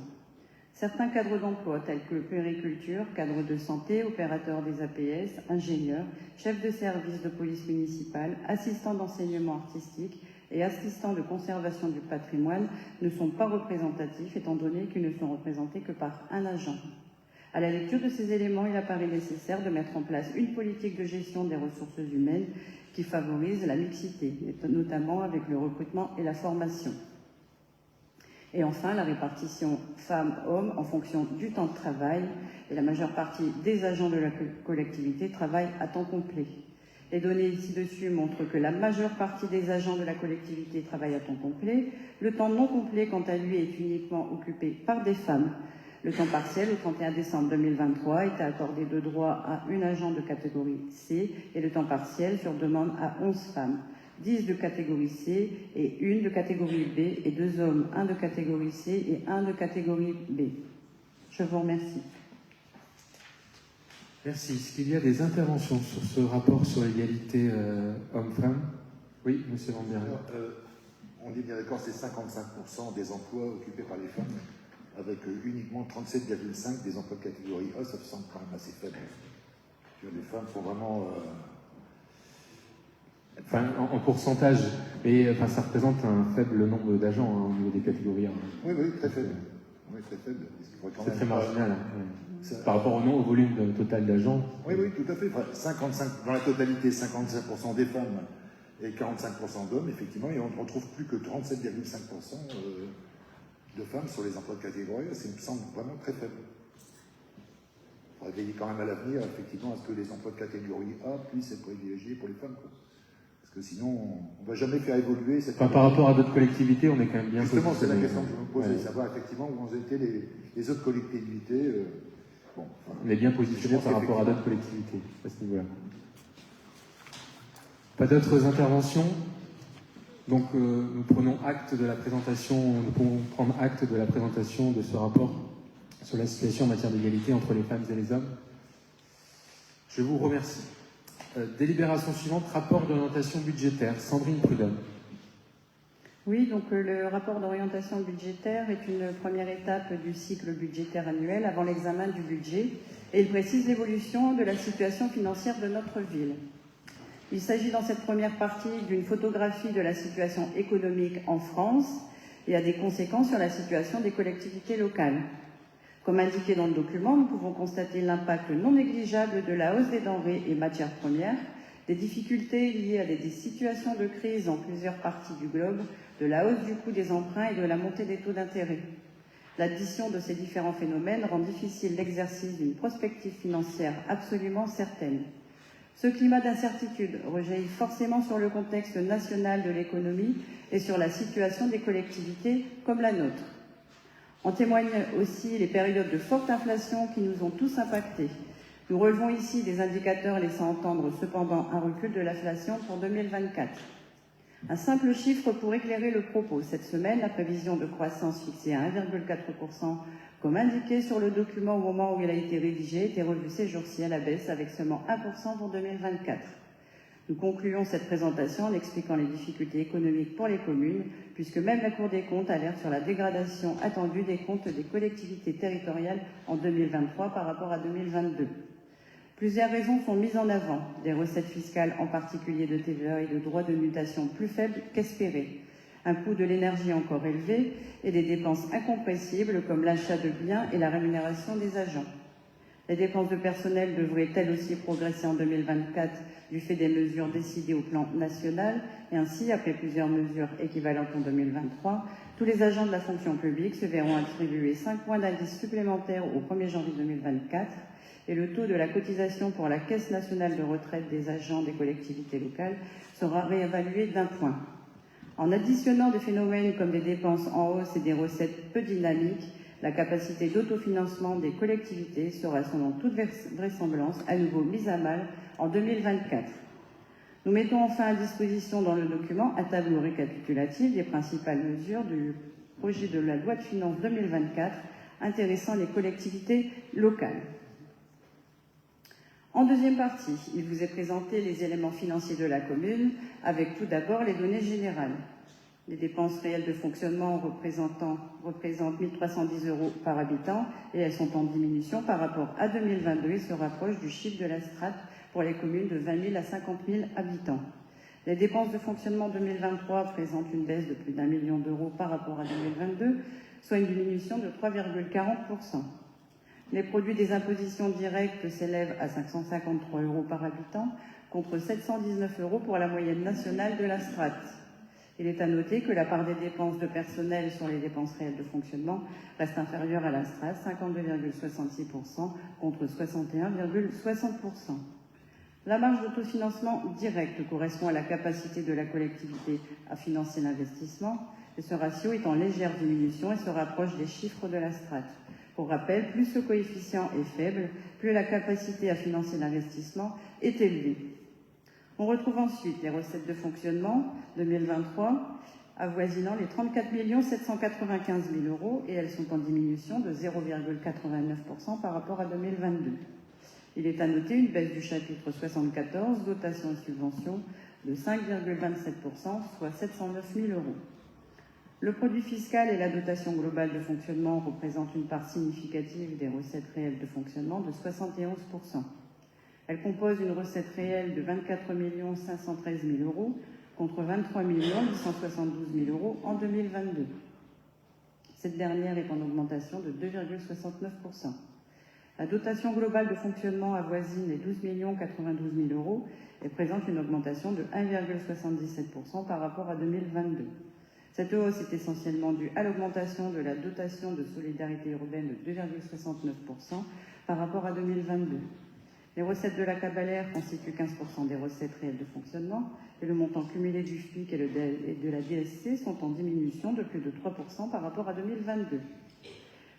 Certains cadres d'emploi, tels que puériculture, cadre de santé, opérateurs des APS, ingénieurs, chefs de service de police municipale, assistants d'enseignement artistique et assistants de conservation du patrimoine, ne sont pas représentatifs, étant donné qu'ils ne sont représentés que par un agent. À la lecture de ces éléments, il apparaît nécessaire de mettre en place une politique de gestion des ressources humaines qui favorise la mixité, notamment avec le recrutement et la formation. Et enfin, la répartition femmes-hommes en fonction du temps de travail. Et la majeure partie des agents de la collectivité travaillent à temps complet. Les données ci-dessus montrent que la majeure partie des agents de la collectivité travaillent à temps complet. Le temps non complet, quant à lui, est uniquement occupé par des femmes. Le temps partiel, au 31 décembre 2023, était accordé de droit à une agent de catégorie C et le temps partiel sur demande à 11 femmes, 10 de catégorie C et une de catégorie B, et 2 hommes, 1 de catégorie C et 1 de catégorie B. Je vous remercie. Merci. Est-ce qu'il y a des interventions sur ce rapport sur l'égalité hommes-femmes? Oui, monsieur Van Der Rijt. On est bien d'accord, c'est 55% des emplois occupés par les femmes, avec uniquement 37,5% des emplois de catégorie A, ça me semble quand même assez faible. Les femmes sont vraiment... Enfin, en pourcentage, mais enfin, ça représente un faible nombre d'agents au niveau des catégories A. Oui, très faible. Oui, très faible. C'est très marginal. Par rapport au volume total d'agents. Oui, tout à fait. Enfin, 55, dans la totalité, 55% des femmes et 45% d'hommes, effectivement, et on ne retrouve plus que 37,5% de femmes sur les emplois de catégorie. Ça me semble vraiment très faible. Il faudrait veiller quand même à l'avenir, effectivement, à ce que les emplois de catégorie A puissent être privilégiés pour les femmes. Parce que sinon, on ne va jamais faire évoluer cette... Enfin, par rapport à d'autres collectivités, on est quand même bien... Justement, c'est la question que je me posais, savoir effectivement où ont été les autres collectivités. On est bien positionné par rapport à d'autres collectivités, à ce niveau-là. Pas d'autres interventions? Donc, nous prenons acte de la présentation, nous pouvons prendre acte de la présentation de ce rapport sur la situation en matière d'égalité entre les femmes et les hommes. Je vous remercie. Délibération suivante, rapport d'orientation budgétaire. Sandrine Prudhomme. Oui, donc le rapport d'orientation budgétaire est une première étape du cycle budgétaire annuel avant l'examen du budget et il précise l'évolution de la situation financière de notre ville. Il s'agit dans cette première partie d'une photographie de la situation économique en France et a des conséquences sur la situation des collectivités locales. Comme indiqué dans le document, nous pouvons constater l'impact non négligeable de la hausse des denrées et matières premières, des difficultés liées à des situations de crise en plusieurs parties du globe, de la hausse du coût des emprunts et de la montée des taux d'intérêt. L'addition de ces différents phénomènes rend difficile l'exercice d'une prospective financière absolument certaine. Ce climat d'incertitude rejaillit forcément sur le contexte national de l'économie et sur la situation des collectivités comme la nôtre. En témoignent aussi les périodes de forte inflation qui nous ont tous impactés. Nous relevons ici des indicateurs laissant entendre cependant un recul de l'inflation pour 2024. Un simple chiffre pour éclairer le propos. Cette semaine, la prévision de croissance fixée à 1,4%, comme indiqué sur le document au moment où il a été rédigé, était revue ces jours-ci à la baisse avec seulement 1% pour 2024. Nous concluons cette présentation en expliquant les difficultés économiques pour les communes, puisque même la Cour des comptes alerte sur la dégradation attendue des comptes des collectivités territoriales en 2023 par rapport à 2022. Plusieurs raisons sont mises en avant, des recettes fiscales, en particulier de TVA et de droits de mutation plus faibles qu'espérés, un coût de l'énergie encore élevé et des dépenses incompressibles comme l'achat de biens et la rémunération des agents. Les dépenses de personnel devraient elles aussi progresser en 2024 du fait des mesures décidées au plan national et ainsi, après plusieurs mesures équivalentes en 2023, tous les agents de la fonction publique se verront attribuer 5 points d'indice supplémentaires au 1er janvier 2024 et le taux de la cotisation pour la Caisse nationale de retraite des agents des collectivités locales sera réévalué d'1 point. En additionnant des phénomènes comme des dépenses en hausse et des recettes peu dynamiques, la capacité d'autofinancement des collectivités sera selon toute vraisemblance à nouveau mise à mal en 2024. Nous mettons enfin à disposition dans le document un tableau récapitulatif des principales mesures du projet de la loi de finances 2024 intéressant les collectivités locales. En deuxième partie, il vous est présenté les éléments financiers de la commune, avec tout d'abord les données générales. Les dépenses réelles de fonctionnement représentent 1 310 € par habitant et elles sont en diminution par rapport à 2022 et se rapprochent du chiffre de la strate pour les communes de 20 000 à 50 000 habitants. Les dépenses de fonctionnement 2023 présentent une baisse de plus d'1 million d'euros par rapport à 2022, soit une diminution de 3,40%. Les produits des impositions directes s'élèvent à 553 € par habitant, contre 719 € pour la moyenne nationale de la strate. Il est à noter que la part des dépenses de personnel sur les dépenses réelles de fonctionnement reste inférieure à la strate, 52,66% contre 61,60%. La marge d'autofinancement direct correspond à la capacité de la collectivité à financer l'investissement, et ce ratio est en légère diminution et se rapproche des chiffres de la strate. Pour rappel, plus ce coefficient est faible, plus la capacité à financer l'investissement est élevée. On retrouve ensuite les recettes de fonctionnement 2023 avoisinant les 34 795 000 € et elles sont en diminution de 0,89% par rapport à 2022. Il est à noter une baisse du chapitre 74, dotation et subventions, de 5,27%, soit 709 000 €. Le produit fiscal et la dotation globale de fonctionnement représentent une part significative des recettes réelles de fonctionnement de 71%. Elle compose une recette réelle de 24 513 000 € contre 23 872 000 € en 2022. Cette dernière est en augmentation de 2,69%. La dotation globale de fonctionnement avoisine les 12 092 000 € et présente une augmentation de 1,77% par rapport à 2022. Cette hausse est essentiellement due à l'augmentation de la dotation de solidarité urbaine de 2,69% par rapport à 2022. Les recettes de la Cabalère constituent 15% des recettes réelles de fonctionnement et le montant cumulé du FPIC et de la DSC sont en diminution de plus de 3% par rapport à 2022.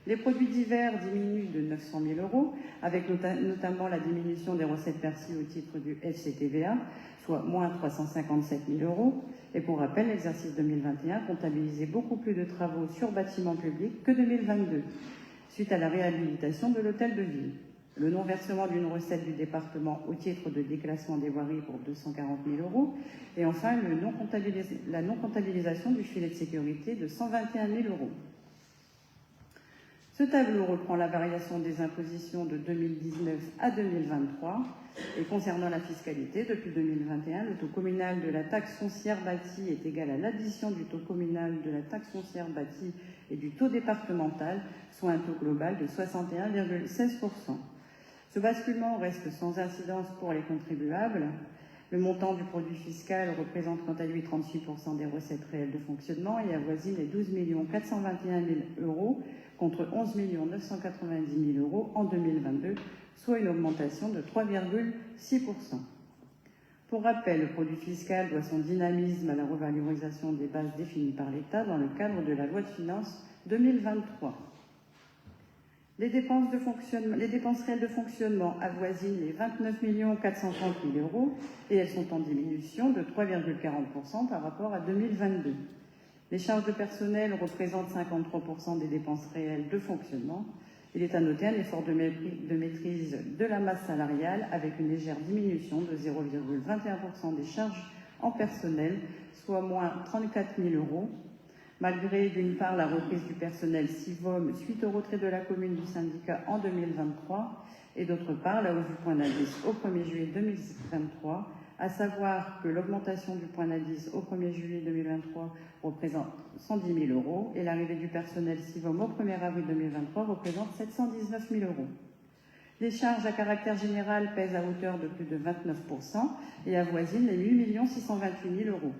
Les produits divers diminuent de 900 000 € avec notamment la diminution des recettes perçues au titre du FCTVA, soit moins 357 000 €. Et pour rappel, l'exercice 2021 comptabilisait beaucoup plus de travaux sur bâtiments publics que 2022, suite à la réhabilitation de l'hôtel de ville. Le non-versement d'une recette du département au titre de déclassement des voiries pour 240 000 € et enfin la non-comptabilisation du filet de sécurité de 121 000 €. Ce tableau reprend la variation des impositions de 2019 à 2023 et concernant la fiscalité, depuis 2021, le taux communal de la taxe foncière bâtie est égal à l'addition du taux communal de la taxe foncière bâtie et du taux départemental, soit un taux global de 61,16%. Ce basculement reste sans incidence pour les contribuables. Le montant du produit fiscal représente quant à lui 38% des recettes réelles de fonctionnement et avoisine les 12 421 000 € contre 11 990 000 € en 2022, soit une augmentation de 3,6%. Pour rappel, le produit fiscal doit son dynamisme à la revalorisation des bases définies par l'État dans le cadre de la loi de finances 2023. Les dépenses réelles de fonctionnement avoisinent les 29 430 000 euros et elles sont en diminution de 3,40% par rapport à 2022. Les charges de personnel représentent 53% des dépenses réelles de fonctionnement. Il est à noter un effort de maîtrise de la masse salariale avec une légère diminution de 0,21% des charges en personnel, soit moins 34 000 euros, malgré d'une part la reprise du personnel Sivom suite au retrait de la commune du syndicat en 2023 et d'autre part la hausse du point d'indice au 1er juillet 2023, à savoir que l'augmentation du point d'indice au 1er juillet 2023 représente 110 000 euros et l'arrivée du personnel Sivom au 1er avril 2023 représente 719 000 euros. Les charges à caractère général pèsent à hauteur de plus de 29% et avoisinent les 8 628 000 euros.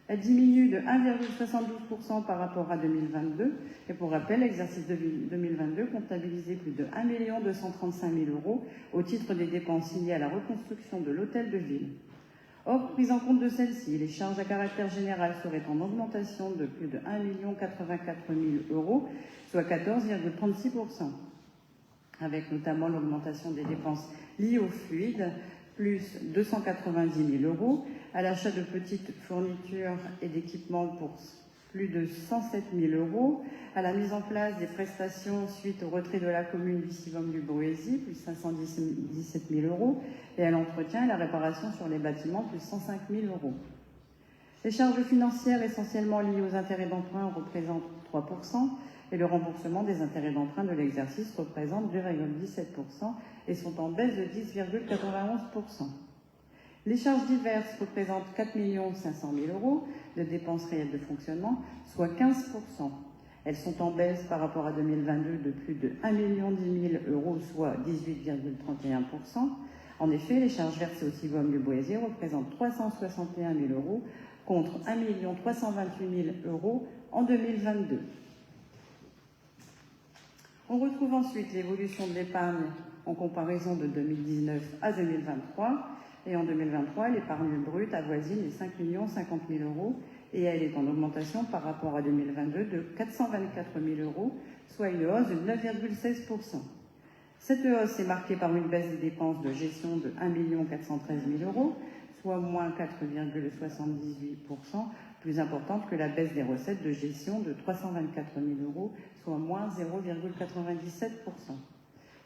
Elle diminue de 1,72% par rapport à 2022 et pour rappel, l'exercice 2022 comptabilisait plus de 1 235 000 euros au titre des dépenses liées à la reconstruction de l'hôtel de ville. Or, prise en compte de celle-ci, les charges à caractère général seraient en augmentation de plus de 1 084 000 euros, soit 14,36%, avec notamment l'augmentation des dépenses liées au fluide, plus 290 000 euros, à l'achat de petites fournitures et d'équipements pour plus de 107 000 euros, à la mise en place des prestations suite au retrait de la commune du Sivom du Boésie, plus 517 000 euros, et à l'entretien et la réparation sur les bâtiments, plus 105 000 euros. Les charges financières essentiellement liées aux intérêts d'emprunt représentent 3%, et le remboursement des intérêts d'emprunt de l'exercice représente 2,17% et sont en baisse de 10,91%. Les charges diverses représentent 4 500 000 euros de dépenses réelles de fonctionnement, soit 15%. Elles sont en baisse par rapport à 2022 de plus de 1 10 000 euros, soit 18,31%. En effet, les charges versées au Sivom du Boésie représentent 361 000 euros contre 1 328 000 euros en 2022. On retrouve ensuite l'évolution de l'épargne en comparaison de 2019 à 2023. Et en 2023, l'épargne brute avoisine les 5 050 000 euros et elle est en augmentation par rapport à 2022 de 424 000 euros, soit une hausse de 9,16%. Cette hausse est marquée par une baisse des dépenses de gestion de 1 413 000 euros, soit moins 4,78%, plus importante que la baisse des recettes de gestion de 324 000 euros, soit moins 0,97%.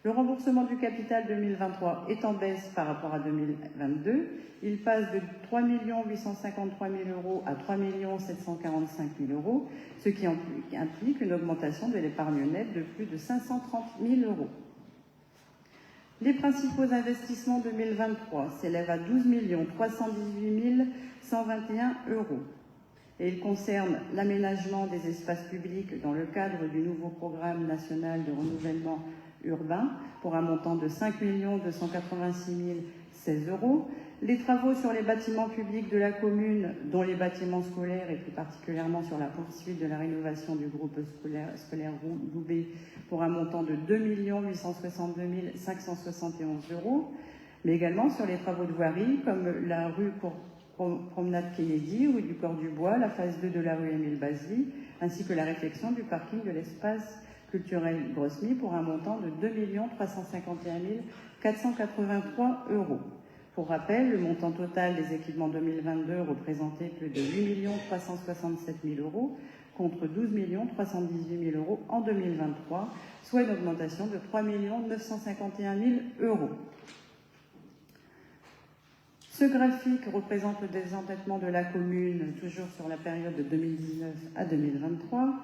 Le remboursement du capital 2023 est en baisse par rapport à 2022. Il passe de 3 853 000 euros à 3 745 000 euros, ce qui implique une augmentation de l'épargne nette de plus de 530 000 euros. Les principaux investissements 2023 s'élèvent à 12 318 121 euros. Et ils concernent l'aménagement des espaces publics dans le cadre du nouveau programme national de renouvellement urbain pour un montant de 5 286 016 euros, les travaux sur les bâtiments publics de la commune, dont les bâtiments scolaires et plus particulièrement sur la poursuite de la rénovation du groupe scolaire Loubet pour un montant de 2 862 571 euros, mais également sur les travaux de voirie comme la rue Promenade Kennedy, rue du Corps du Bois, la phase 2 de la rue Émile Basely, ainsi que la réfection du parking de l'espace culturel Grosmy pour un montant de 2 351 483 euros. Pour rappel, le montant total des équipements 2022 représentait plus de 8 367 000 euros contre 12 318 000 euros en 2023, soit une augmentation de 3 951 000 euros. Ce graphique représente le désendettement de la commune, toujours sur la période de 2019 à 2023.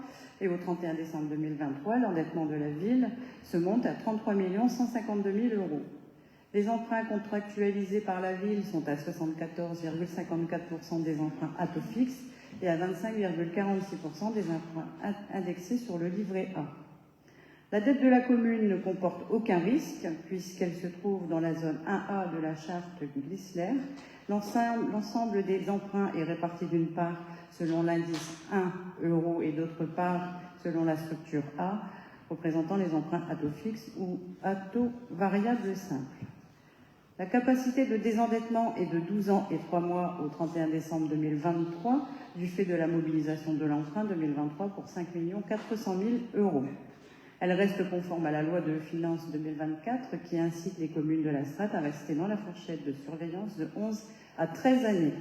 Et au 31 décembre 2023, l'endettement de la ville se monte à 33 152 000 euros. Les emprunts contractualisés par la ville sont à 74,54% des emprunts à taux fixe et à 25,46% des emprunts indexés sur le livret A. La dette de la commune ne comporte aucun risque puisqu'elle se trouve dans la zone 1A de la charte Glissler. L'ensemble des emprunts est réparti d'une part selon l'indice 1 euro et d'autre part selon la structure A, représentant les emprunts à taux fixe ou à taux variable simple. La capacité de désendettement est de 12 ans et 3 mois au 31 décembre 2023 du fait de la mobilisation de l'emprunt 2023 pour 5 400 000 euros. Elle reste conforme à la loi de finances 2024 qui incite les communes de la strate à rester dans la fourchette de surveillance de 11 à 13 années.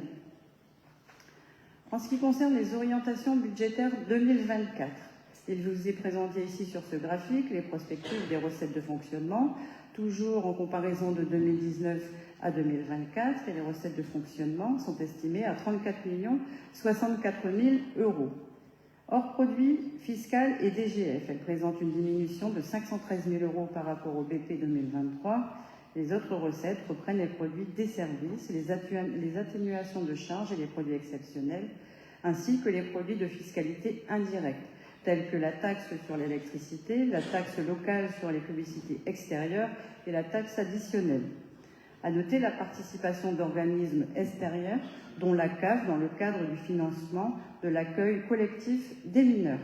En ce qui concerne les orientations budgétaires 2024, il vous est présenté ici sur ce graphique les prospectives des recettes de fonctionnement, toujours en comparaison de 2019 à 2024, et les recettes de fonctionnement sont estimées à 34 064 000 euros. Hors produit fiscal et DGF, elle présente une diminution de 513 000 euros par rapport au BP 2023. Les autres recettes reprennent les produits des services, les atténuations de charges et les produits exceptionnels, ainsi que les produits de fiscalité indirecte, tels que la taxe sur l'électricité, la taxe locale sur les publicités extérieures et la taxe additionnelle. À noter la participation d'organismes extérieurs, dont la CAF, dans le cadre du financement de l'accueil collectif des mineurs.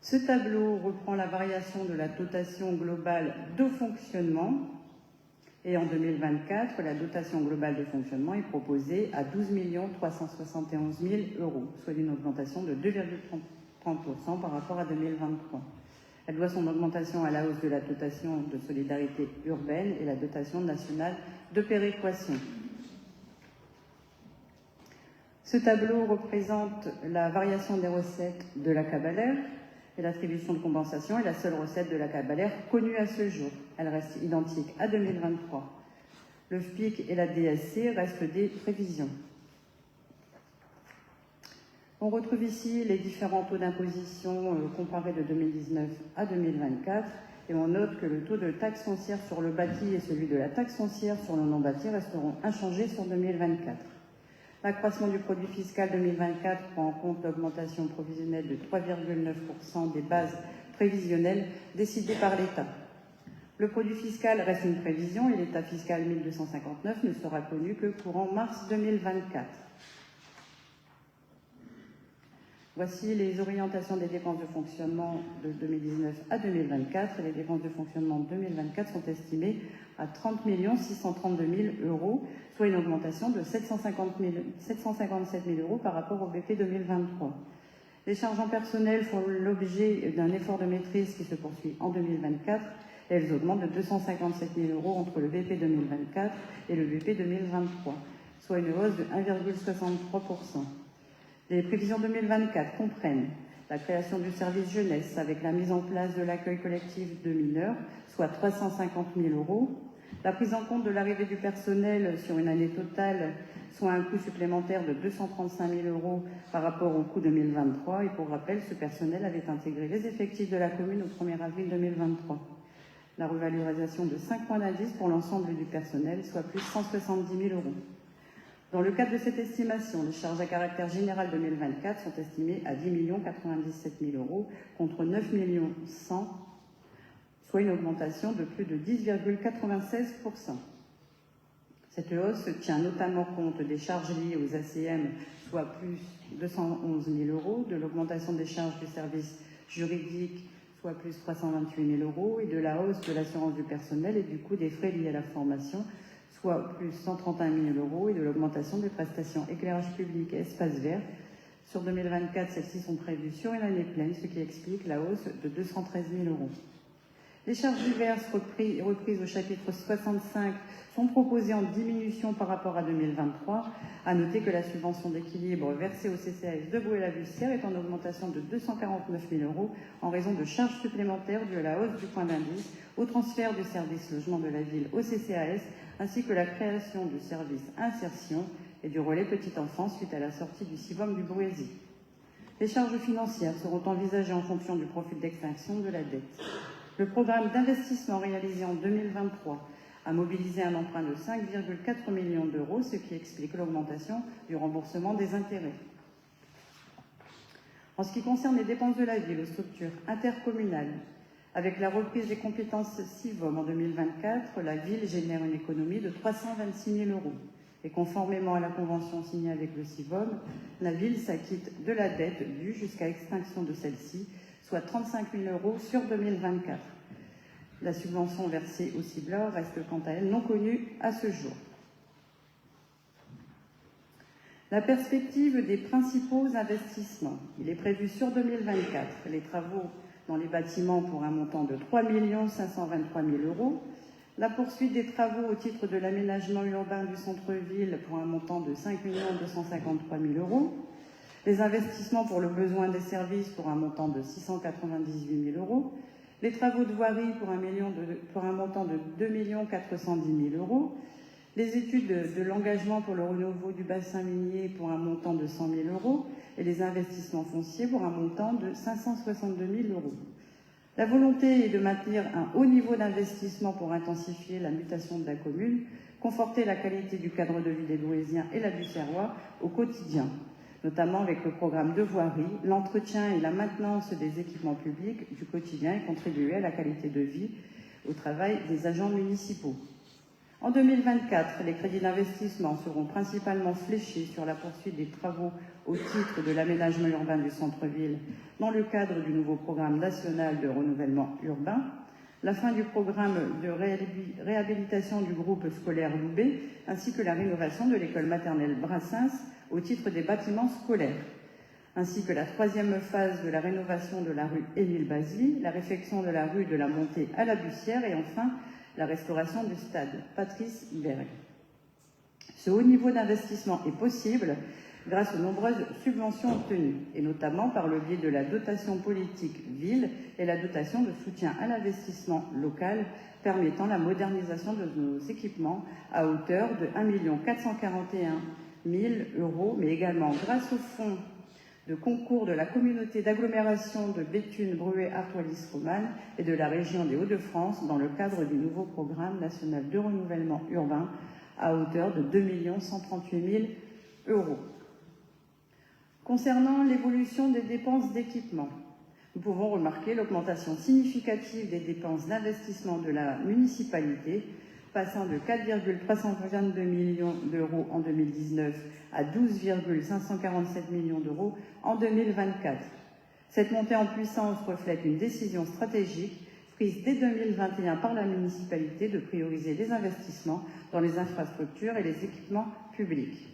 Ce tableau reprend la variation de la dotation globale de fonctionnement. Et en 2024, la dotation globale de fonctionnement est proposée à 12 371 000 euros, soit une augmentation de 2,30% par rapport à 2023. Elle doit son augmentation à la hausse de la dotation de solidarité urbaine et la dotation nationale de péréquation. Ce tableau représente la variation des recettes de la Cabalère et l'attribution de compensation est la seule recette de la Cabalère connue à ce jour. Elle reste identique à 2023. Le FPIC et la DSC restent des prévisions. On retrouve ici les différents taux d'imposition comparés de 2019 à 2024 et on note que le taux de taxe foncière sur le bâti et celui de la taxe foncière sur le non-bâti resteront inchangés sur 2024. L'accroissement du produit fiscal 2024 prend en compte l'augmentation provisionnelle de 3,9% des bases prévisionnelles décidées par l'État. Le produit fiscal reste une prévision et l'état fiscal 1259 ne sera connu que courant mars 2024. Voici les orientations des dépenses de fonctionnement de 2019 à 2024. Les dépenses de fonctionnement 2024 sont estimées à 30 632 000 euros, soit une augmentation de 757 000 euros par rapport au BP 2023. Les charges en personnel font l'objet d'un effort de maîtrise qui se poursuit en 2024. Elles augmentent de 257 000 euros entre le BP 2024 et le BP 2023, soit une hausse de 1,63%. Les prévisions 2024 comprennent la création du service jeunesse avec la mise en place de l'accueil collectif de mineurs, soit 350 000 euros, la prise en compte de l'arrivée du personnel sur une année totale, soit un coût supplémentaire de 235 000 euros par rapport au coût 2023. Et pour rappel, ce personnel avait intégré les effectifs de la commune au 1er avril 2023. La revalorisation de 5 points d'indice pour l'ensemble du personnel, soit plus 170 000 euros. Dans le cadre de cette estimation, les charges à caractère général 2024 sont estimées à 10 097 000 euros contre 9 100 000, soit une augmentation de plus de 10,96%. Cette hausse tient notamment compte des charges liées aux ACM, soit plus 211 000 euros, de l'augmentation des charges du service juridique, soit plus 328 000 euros, et de la hausse de l'assurance du personnel et du coût des frais liés à la formation, soit plus 131 000 euros, et de l'augmentation des prestations éclairage public et espace vert. Sur 2024, celles-ci sont prévues sur une année pleine, ce qui explique la hausse de 213 000 euros. Les charges diverses reprises au chapitre 65 sont proposées en diminution par rapport à 2023. À noter que la subvention d'équilibre versée au CCAS de Boué-la-Bussière est en augmentation de 249 000 euros en raison de charges supplémentaires dues à la hausse du point d'indice, au transfert du service logement de la ville au CCAS, ainsi que la création du service insertion et du relais petite enfance suite à la sortie du SIVOM du Bouésie. Les charges financières seront envisagées en fonction du profil d'extinction de la dette. Le programme d'investissement réalisé en 2023 a mobilisé un emprunt de 5,4 millions d'euros, ce qui explique l'augmentation du remboursement des intérêts. En ce qui concerne les dépenses de la ville aux structures intercommunales, avec la reprise des compétences SIVOM en 2024, la ville génère une économie de 326 000 euros. Et conformément à la convention signée avec le SIVOM, la ville s'acquitte de la dette due jusqu'à extinction de celle-ci, soit 35 000 euros sur 2024. La subvention versée au cibleur reste quant à elle non connue à ce jour. La perspective des principaux investissements. Il est prévu sur 2024 les travaux dans les bâtiments pour un montant de 3 523 000 euros, la poursuite des travaux au titre de l'aménagement urbain du centre-ville pour un montant de 5 253 000 euros, les investissements pour le besoin des services pour un montant de 698 000 euros, les travaux de voirie pour un montant de 2 410 000 euros, les études de l'engagement pour le renouveau du bassin minier pour un montant de 100 000 euros et les investissements fonciers pour un montant de 562 000 euros. La volonté est de maintenir un haut niveau d'investissement pour intensifier la mutation de la commune, conforter la qualité du cadre de vie des Louésiens et la Bucerois au quotidien, notamment avec le programme de voirie, l'entretien et la maintenance des équipements publics du quotidien et contribuer à la qualité de vie au travail des agents municipaux. En 2024, les crédits d'investissement seront principalement fléchés sur la poursuite des travaux au titre de l'aménagement urbain du centre-ville dans le cadre du nouveau programme national de renouvellement urbain, la fin du programme de réhabilitation du groupe scolaire Loubet, ainsi que la rénovation de l'école maternelle Brassens au titre des bâtiments scolaires, ainsi que la troisième phase de la rénovation de la rue Émile Basile, la réfection de la rue de la Montée à la Bussière et enfin la restauration du stade Patrice Berg. Ce haut niveau d'investissement est possible grâce aux nombreuses subventions obtenues, et notamment par le biais de la dotation politique ville et la dotation de soutien à l'investissement local permettant la modernisation de nos équipements à hauteur de 1 441 000 euros, mais également grâce au fonds de concours de la communauté d'agglomération de Béthune, Bruay, Artois, Romane et de la région des Hauts-de-France dans le cadre du nouveau programme national de renouvellement urbain à hauteur de 2 138 000 euros. Concernant l'évolution des dépenses d'équipement, nous pouvons remarquer l'augmentation significative des dépenses d'investissement de la municipalité, passant de 4,322 millions d'euros en 2019 à 12,547 millions d'euros en 2024. Cette montée en puissance reflète une décision stratégique prise dès 2021 par la municipalité de prioriser les investissements dans les infrastructures et les équipements publics.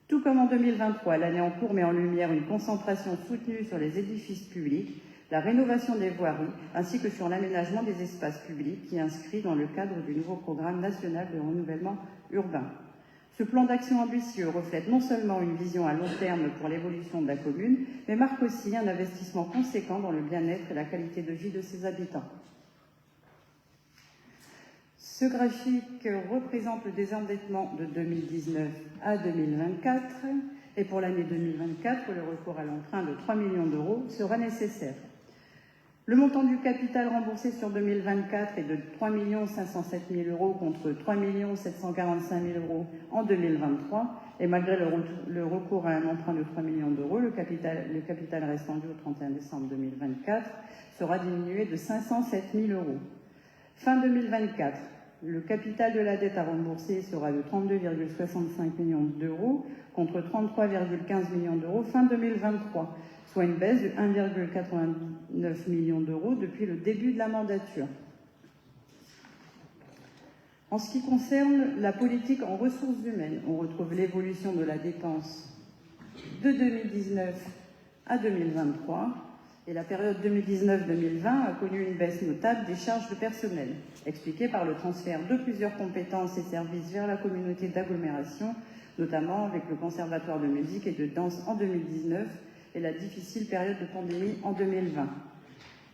Tout comme en 2023, l'année en cours met en lumière une concentration soutenue sur les édifices publics, la rénovation des voiries, ainsi que sur l'aménagement des espaces publics qui est inscrit dans le cadre du nouveau programme national de renouvellement urbain. Ce plan d'action ambitieux reflète non seulement une vision à long terme pour l'évolution de la commune, mais marque aussi un investissement conséquent dans le bien-être et la qualité de vie de ses habitants. Ce graphique représente le désendettement de 2019 à 2024 et pour l'année 2024, le recours à l'emprunt de 3 millions d'euros sera nécessaire. Le montant du capital remboursé sur 2024 est de 3 507 000 euros contre 3 745 000 euros en 2023 et malgré le recours à un emprunt de 3 millions d'euros, le capital restant dû au 31 décembre 2024 sera diminué de 507 000 euros. Fin 2024, le capital de la dette à rembourser sera de 32,65 millions d'euros contre 33,15 millions d'euros fin 2023, soit une baisse de 1,89 million d'euros depuis le début de la mandature. En ce qui concerne la politique en ressources humaines, on retrouve l'évolution de la dépense de 2019 à 2023. Et la période 2019-2020 a connu une baisse notable des charges de personnel, expliquée par le transfert de plusieurs compétences et services vers la communauté d'agglomération, notamment avec le conservatoire de musique et de danse en 2019 et la difficile période de pandémie en 2020.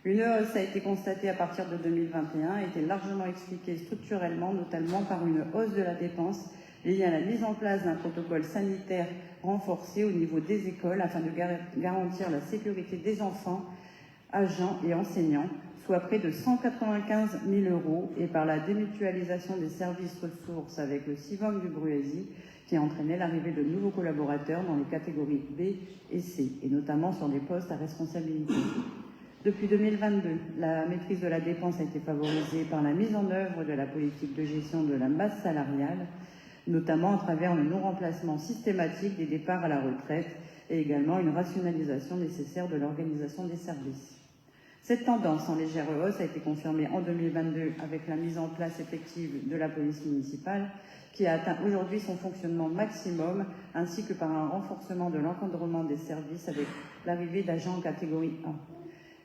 Une hausse a été constatée à partir de 2021 et était largement expliquée structurellement, notamment par une hausse de la dépense liée à la mise en place d'un protocole sanitaire renforcé au niveau des écoles afin de garantir la sécurité des enfants, agents et enseignants, soit près de 195 000 euros, et par la démutualisation des services ressources avec le CIVOM du Bruaisis, qui a entraîné l'arrivée de nouveaux collaborateurs dans les catégories B et C, et notamment sur des postes à responsabilité. Depuis 2022, la maîtrise de la dépense a été favorisée par la mise en œuvre de la politique de gestion de la masse salariale, notamment à travers le non-remplacement systématique des départs à la retraite et également une rationalisation nécessaire de l'organisation des services. Cette tendance en légère hausse a été confirmée en 2022 avec la mise en place effective de la police municipale qui a atteint aujourd'hui son fonctionnement maximum, ainsi que par un renforcement de l'encadrement des services avec l'arrivée d'agents en catégorie 1.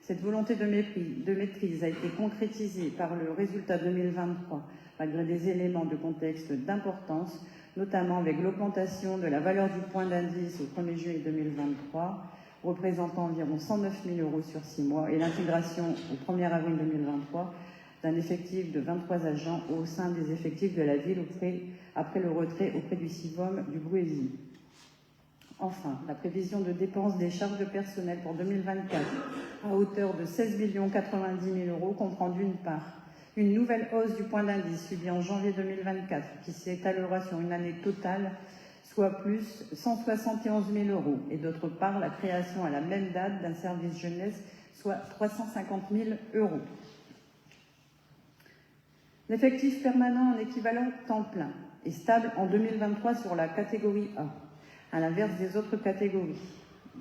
Cette volonté de maîtrise a été concrétisée par le résultat 2023, malgré des éléments de contexte d'importance, notamment avec l'augmentation de la valeur du point d'indice au 1er juillet 2023, représentant environ 109 000 € sur 6 mois, et l'intégration au 1er avril 2023 d'un effectif de 23 agents au sein des effectifs de la ville après le retrait auprès du CIVOM du Bouésie. Enfin, la prévision de dépenses des charges de personnel pour 2024 à hauteur de 16 090 000 € comprend d'une part une nouvelle hausse du point d'indice subie en janvier 2024 qui s'étalera sur une année totale, soit plus 171 000 €, et d'autre part la création à la même date d'un service jeunesse, soit 350 000 €. L'effectif permanent en équivalent temps plein est stable en 2023 sur la catégorie A, à l'inverse des autres catégories.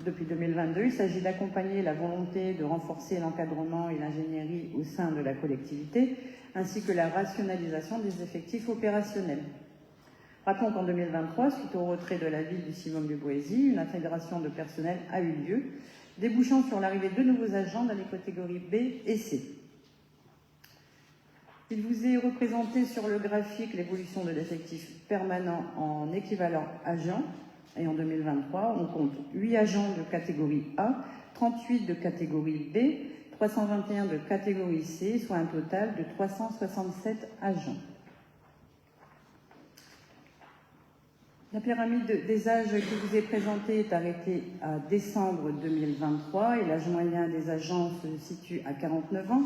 Depuis 2022, il s'agit d'accompagner la volonté de renforcer l'encadrement et l'ingénierie au sein de la collectivité, ainsi que la rationalisation des effectifs opérationnels. Rappelons qu'en 2023, suite au retrait de la ville du CIVOM du Bouésie, une intégration de personnel a eu lieu, débouchant sur l'arrivée de nouveaux agents dans les catégories B et C. Il vous est représenté sur le graphique l'évolution de l'effectif permanent en équivalent agent. Et en 2023, on compte 8 agents de catégorie A, 38 de catégorie B, 321 de catégorie C, soit un total de 367 agents. La pyramide des âges qui vous est présentée est arrêtée à décembre 2023 et l'âge moyen des agents se situe à 49 ans.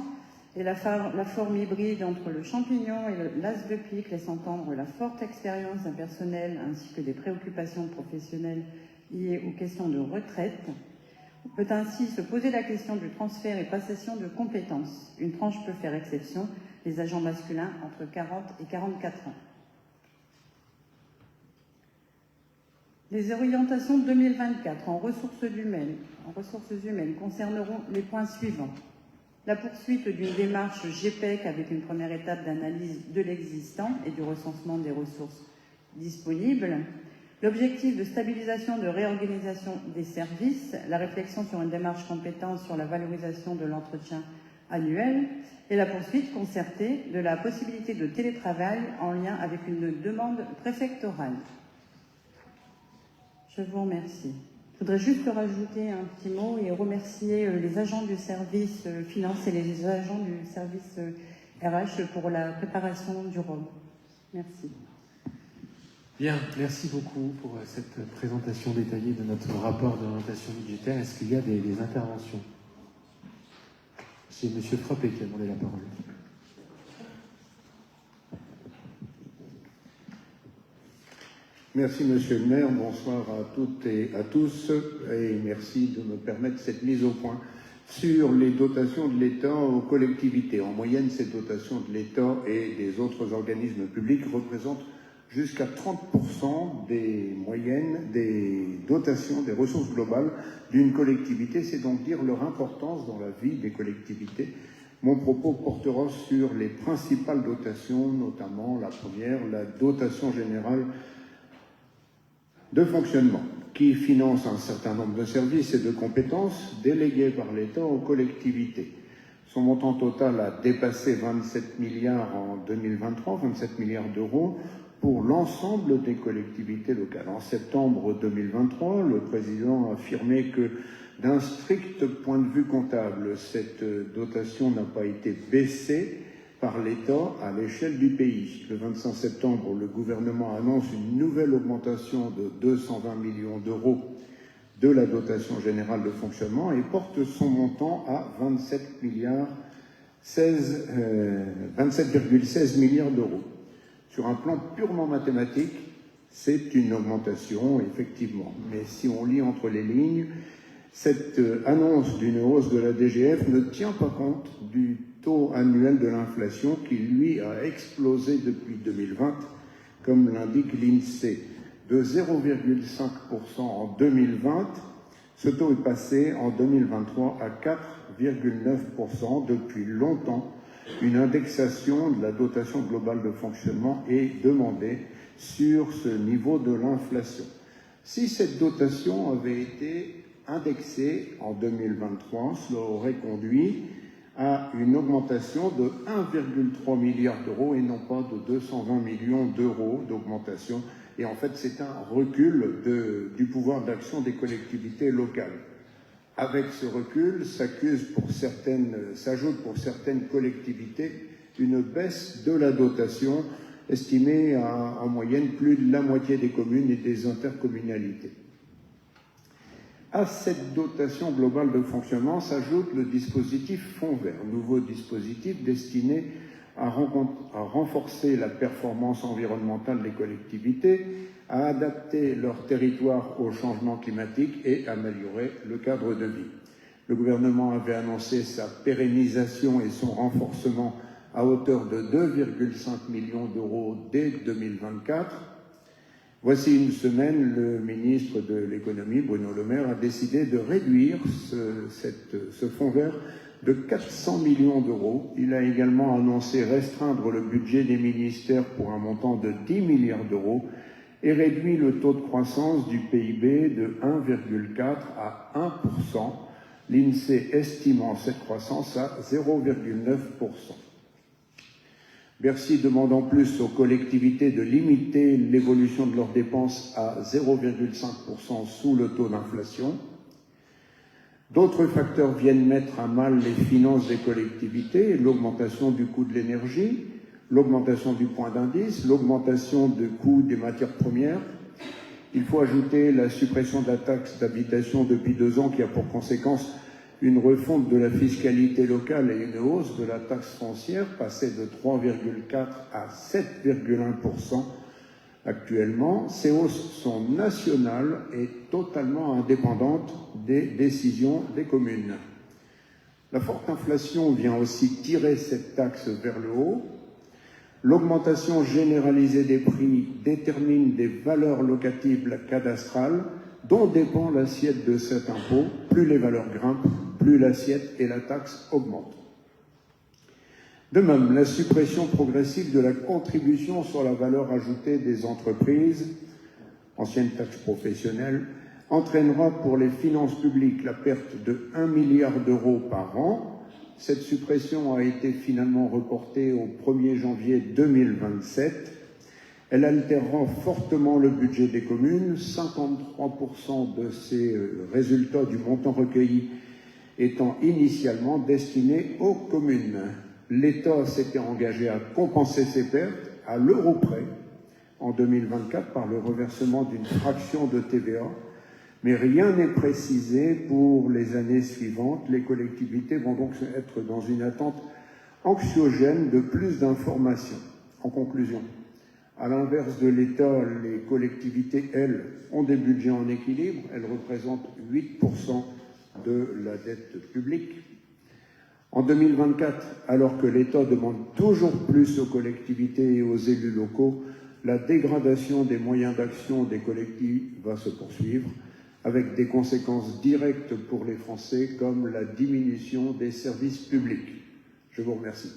Et la forme hybride entre le champignon et l'as de pique laisse entendre la forte expérience d'un personnel ainsi que des préoccupations professionnelles liées aux questions de retraite. On peut ainsi se poser la question du transfert et passation de compétences. Une tranche peut faire exception, les agents masculins entre 40 et 44 ans. Les orientations 2024 en ressources humaines concerneront les points suivants. La poursuite d'une démarche GPEC avec une première étape d'analyse de l'existant et du recensement des ressources disponibles. L'objectif de stabilisation, de réorganisation des services, la réflexion sur une démarche compétente sur la valorisation de l'entretien annuel et la poursuite concertée de la possibilité de télétravail en lien avec une demande préfectorale. Je vous remercie. Je voudrais juste rajouter un petit mot et remercier les agents du service finance et les agents du service RH pour la préparation du ROM. Merci. Bien, merci beaucoup pour cette présentation détaillée de notre rapport d'orientation budgétaire. Est-ce qu'il y a des interventions? C'est M. Frappé qui a demandé la parole. Merci Monsieur le maire, bonsoir à toutes et à tous et merci de me permettre cette mise au point sur les dotations de l'État aux collectivités. En moyenne, ces dotations de l'État et des autres organismes publics représentent jusqu'à 30% des moyennes des dotations, des ressources globales d'une collectivité. C'est donc dire leur importance dans la vie des collectivités. Mon propos portera sur les principales dotations, notamment la première, la dotation générale de fonctionnement, qui finance un certain nombre de services et de compétences délégués par l'État aux collectivités. Son montant total a dépassé 27 milliards en 2023, 27 milliards d'euros pour l'ensemble des collectivités locales. En septembre 2023, le président a affirmé que d'un strict point de vue comptable, cette dotation n'a pas été baissée par l'État à l'échelle du pays. Le 25 septembre, le gouvernement annonce une nouvelle augmentation de 220 millions d'euros de la dotation générale de fonctionnement et porte son montant à 27,16 milliards d'euros. Sur un plan purement mathématique, c'est une augmentation, effectivement. Mais si on lit entre les lignes, cette annonce d'une hausse de la DGF ne tient pas compte du taux annuel de l'inflation qui, lui, a explosé depuis 2020, comme l'indique l'INSEE, de 0,5% en 2020 Ce taux est passé en 2023 à 4,9%. Depuis longtemps, une indexation de la dotation globale de fonctionnement est demandée sur ce niveau de l'inflation. Si cette dotation avait été indexée en 2023, cela aurait conduit à une augmentation de 1,3 milliard d'euros et non pas de 220 millions d'euros d'augmentation. Et en fait, c'est un recul du pouvoir d'action des collectivités locales. Avec ce recul, s'ajoute pour certaines collectivités une baisse de la dotation estimée à en moyenne plus de la moitié des communes et des intercommunalités. À cette dotation globale de fonctionnement s'ajoute le dispositif Fonds vert, nouveau dispositif destiné à renforcer la performance environnementale des collectivités, à adapter leur territoire au changement climatique et améliorer le cadre de vie. Le gouvernement avait annoncé sa pérennisation et son renforcement à hauteur de 2,5 millions d'euros dès 2024. Voici une semaine, le ministre de l'économie, Bruno Le Maire, a décidé de réduire ce fonds vert de 400 millions d'euros. Il a également annoncé restreindre le budget des ministères pour un montant de 10 milliards d'euros et réduit le taux de croissance du PIB de 1,4 à 1%, l'INSEE estimant cette croissance à 0,9%. Bercy demande en plus aux collectivités de limiter l'évolution de leurs dépenses à 0,5% sous le taux d'inflation. D'autres facteurs viennent mettre à mal les finances des collectivités, l'augmentation du coût de l'énergie, l'augmentation du point d'indice, l'augmentation du coût des matières premières. Il faut ajouter la suppression de la taxe d'habitation depuis 2 ans qui a pour conséquence une refonte de la fiscalité locale et une hausse de la taxe foncière passée de 3,4 à 7,1% actuellement. Ces hausses sont nationales et totalement indépendantes des décisions des communes. La forte inflation vient aussi tirer cette taxe vers le haut. L'augmentation généralisée des prix détermine des valeurs locatives cadastrales dont dépend l'assiette de cet impôt. Plus les valeurs grimpent, plus l'assiette et la taxe augmentent. De même, la suppression progressive de la contribution sur la valeur ajoutée des entreprises, ancienne taxe professionnelle, entraînera pour les finances publiques la perte de 1 milliard d'euros par an. Cette suppression a été finalement reportée au 1er janvier 2027. Elle altérera fortement le budget des communes, 53% de ces résultats du montant recueilli étant initialement destinés aux communes. L'État s'était engagé à compenser ces pertes à l'euro près en 2024 par le reversement d'une fraction de TVA, mais rien n'est précisé pour les années suivantes. Les collectivités vont donc être dans une attente anxiogène de plus d'informations. En conclusion, à l'inverse de l'État, les collectivités, elles, ont des budgets en équilibre. Elles représentent 8% de la dette publique. En 2024, alors que l'État demande toujours plus aux collectivités et aux élus locaux, la dégradation des moyens d'action des collectivités va se poursuivre, avec des conséquences directes pour les Français, comme la diminution des services publics. Je vous remercie.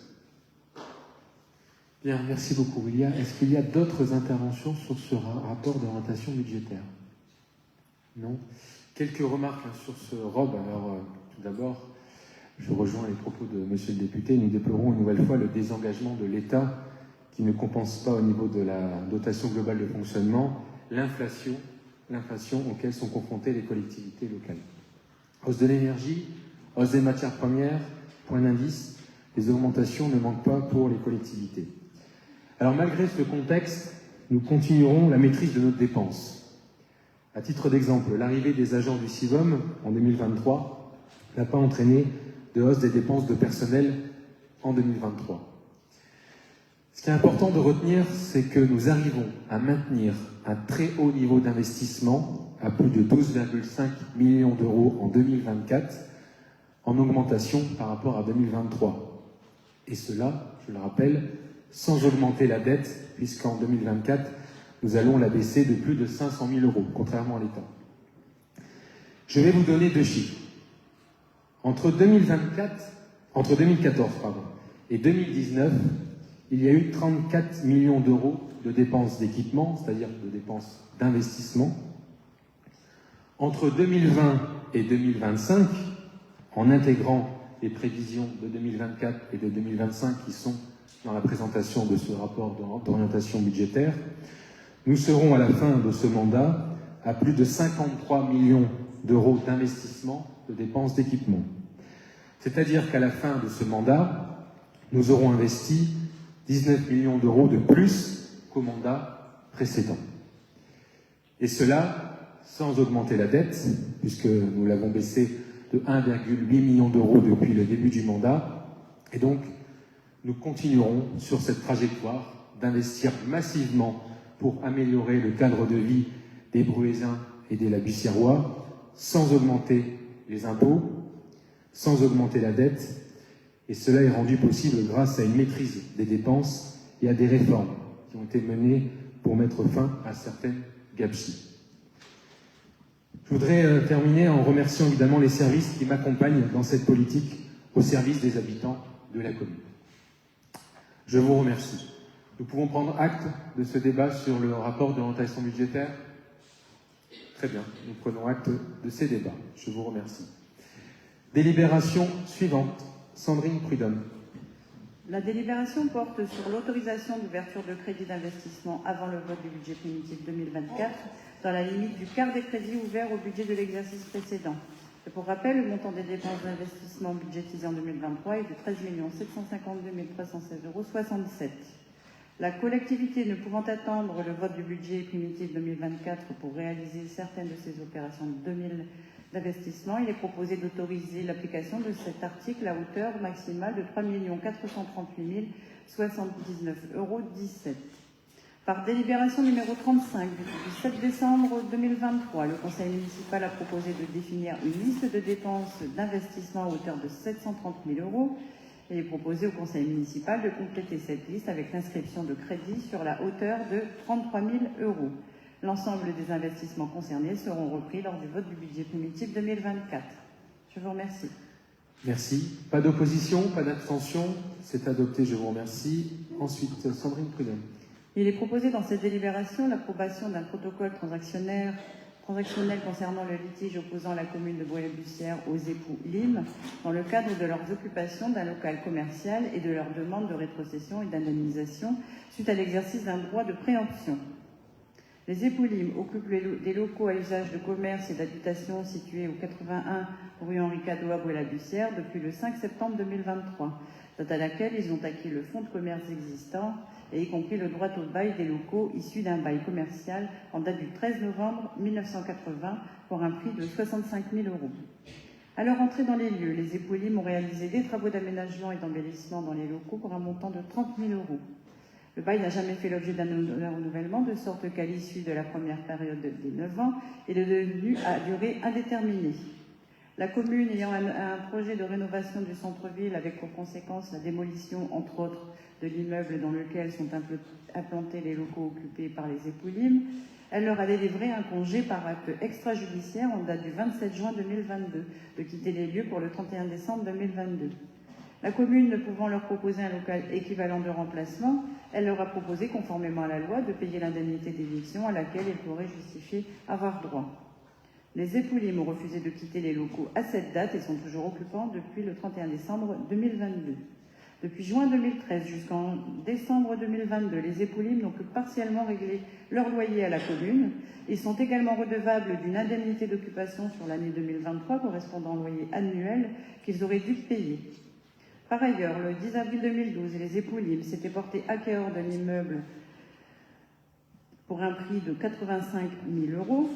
Bien, merci beaucoup, William. Est-ce qu'il y a d'autres interventions sur ce rapport d'orientation budgétaire? Non. Quelques remarques sur ce ROB. Alors, tout d'abord, je rejoins les propos de monsieur le député. Nous déplorons une nouvelle fois le désengagement de l'État qui ne compense pas au niveau de la dotation globale de fonctionnement l'inflation auxquelles sont confrontées les collectivités locales. Hausse de l'énergie, hausse des matières premières, point d'indice, les augmentations ne manquent pas pour les collectivités. Alors malgré ce contexte, nous continuerons la maîtrise de nos dépenses. À titre d'exemple, l'arrivée des agents du CIVOM en 2023 n'a pas entraîné de hausse des dépenses de personnel en 2023. Ce qui est important de retenir, c'est que nous arrivons à maintenir un très haut niveau d'investissement à plus de 12,5 millions d'euros en 2024, en augmentation par rapport à 2023. Et cela, je le rappelle, sans augmenter la dette, puisqu'en 2024, nous allons la baisser de plus de 500 000 euros, contrairement à l'État. Je vais vous donner 2 chiffres. Entre 2014 et 2019, il y a eu 34 millions d'euros de dépenses d'équipement, c'est-à-dire de dépenses d'investissement. Entre 2020 et 2025, en intégrant les prévisions de 2024 et de 2025 qui sont dans la présentation de ce rapport d'orientation budgétaire, nous serons à la fin de ce mandat à plus de 53 millions d'euros d'investissement de dépenses d'équipement. C'est-à-dire qu'à la fin de ce mandat, nous aurons investi 19 millions d'euros de plus qu'au mandat précédent. Et cela sans augmenter la dette, puisque nous l'avons baissée de 1,8 million d'euros depuis le début du mandat. Et donc, nous continuerons sur cette trajectoire d'investir massivement pour améliorer le cadre de vie des Bruésiens et des Labussiérois, sans augmenter les impôts, sans augmenter la dette. Et cela est rendu possible grâce à une maîtrise des dépenses et à des réformes qui ont été menées pour mettre fin à certaines gabegies. Je voudrais terminer en remerciant évidemment les services qui m'accompagnent dans cette politique au service des habitants de la commune. Je vous remercie. Nous pouvons prendre acte de ce débat sur le rapport d'orientation budgétaire. Très bien, nous prenons acte de ces débats. Je vous remercie. Délibération suivante. Sandrine Prudhomme. La délibération porte sur l'autorisation d'ouverture de crédits d'investissement avant le vote du budget primitif 2024, dans la limite du quart des crédits ouverts au budget de l'exercice précédent. Et pour rappel, le montant des dépenses d'investissement budgétisées en 2023 est de 13 752 316,67 €. La collectivité ne pouvant attendre le vote du budget primitif 2024 pour réaliser certaines de ces opérations d'investissement, il est proposé d'autoriser l'application de cet article à hauteur maximale de 3 438 079,17 €. Par délibération numéro 35 du 7 décembre 2023, le Conseil municipal a proposé de définir une liste de dépenses d'investissement à hauteur de 730 000 €. Il est proposé au Conseil municipal de compléter cette liste avec l'inscription de crédits sur la hauteur de 33 000 €. L'ensemble des investissements concernés seront repris lors du vote du budget primitif 2024. Je vous remercie. Merci. Pas d'opposition, pas d'abstention. C'est adopté, je vous remercie. Ensuite, Sandrine Prudhomme. Il est proposé dans cette délibération l'approbation d'un protocole transactionnel concernant le litige opposant la commune de Bois-la-Bussière aux époux Lim dans le cadre de leurs occupations d'un local commercial et de leur demande de rétrocession et d'indemnisation suite à l'exercice d'un droit de préemption. Les époux Lim occupent des locaux à usage de commerce et d'habitation situés au 81 rue Henri Cadot à Bois-la-Bussière depuis le 5 septembre 2023, date à laquelle ils ont acquis le fonds de commerce existant et y compris le droit au bail des locaux issus d'un bail commercial en date du 13 novembre 1980 pour un prix de 65 000 €. À leur entrée dans les lieux, les époux Lim ont réalisé des travaux d'aménagement et d'embellissement dans les locaux pour un montant de 30 000 €. Le bail n'a jamais fait l'objet d'un renouvellement, de sorte qu'à l'issue de la première période des 9 ans, il est devenu à durée indéterminée. La commune ayant un projet de rénovation du centre-ville avec pour conséquence la démolition, entre autres, de l'immeuble dans lequel sont implantés les locaux occupés par les époux Lim, elle leur a délivré un congé par acte extrajudiciaire en date du 27 juin 2022 de quitter les lieux pour le 31 décembre 2022. La commune ne pouvant leur proposer un local équivalent de remplacement, elle leur a proposé, conformément à la loi, de payer l'indemnité d'éviction à laquelle ils pourraient justifier avoir droit. Les époux Lim ont refusé de quitter les locaux à cette date et sont toujours occupants depuis le 31 décembre 2022. Depuis juin 2013 jusqu'en décembre 2022, les époux Lim n'ont que partiellement réglé leur loyer à la commune. Ils sont également redevables d'une indemnité d'occupation sur l'année 2023 correspondant au loyer annuel qu'ils auraient dû payer. Par ailleurs, le 10 avril 2012, les époux Lim s'étaient portés acquéreurs de l'immeuble pour un prix de 85 000 €.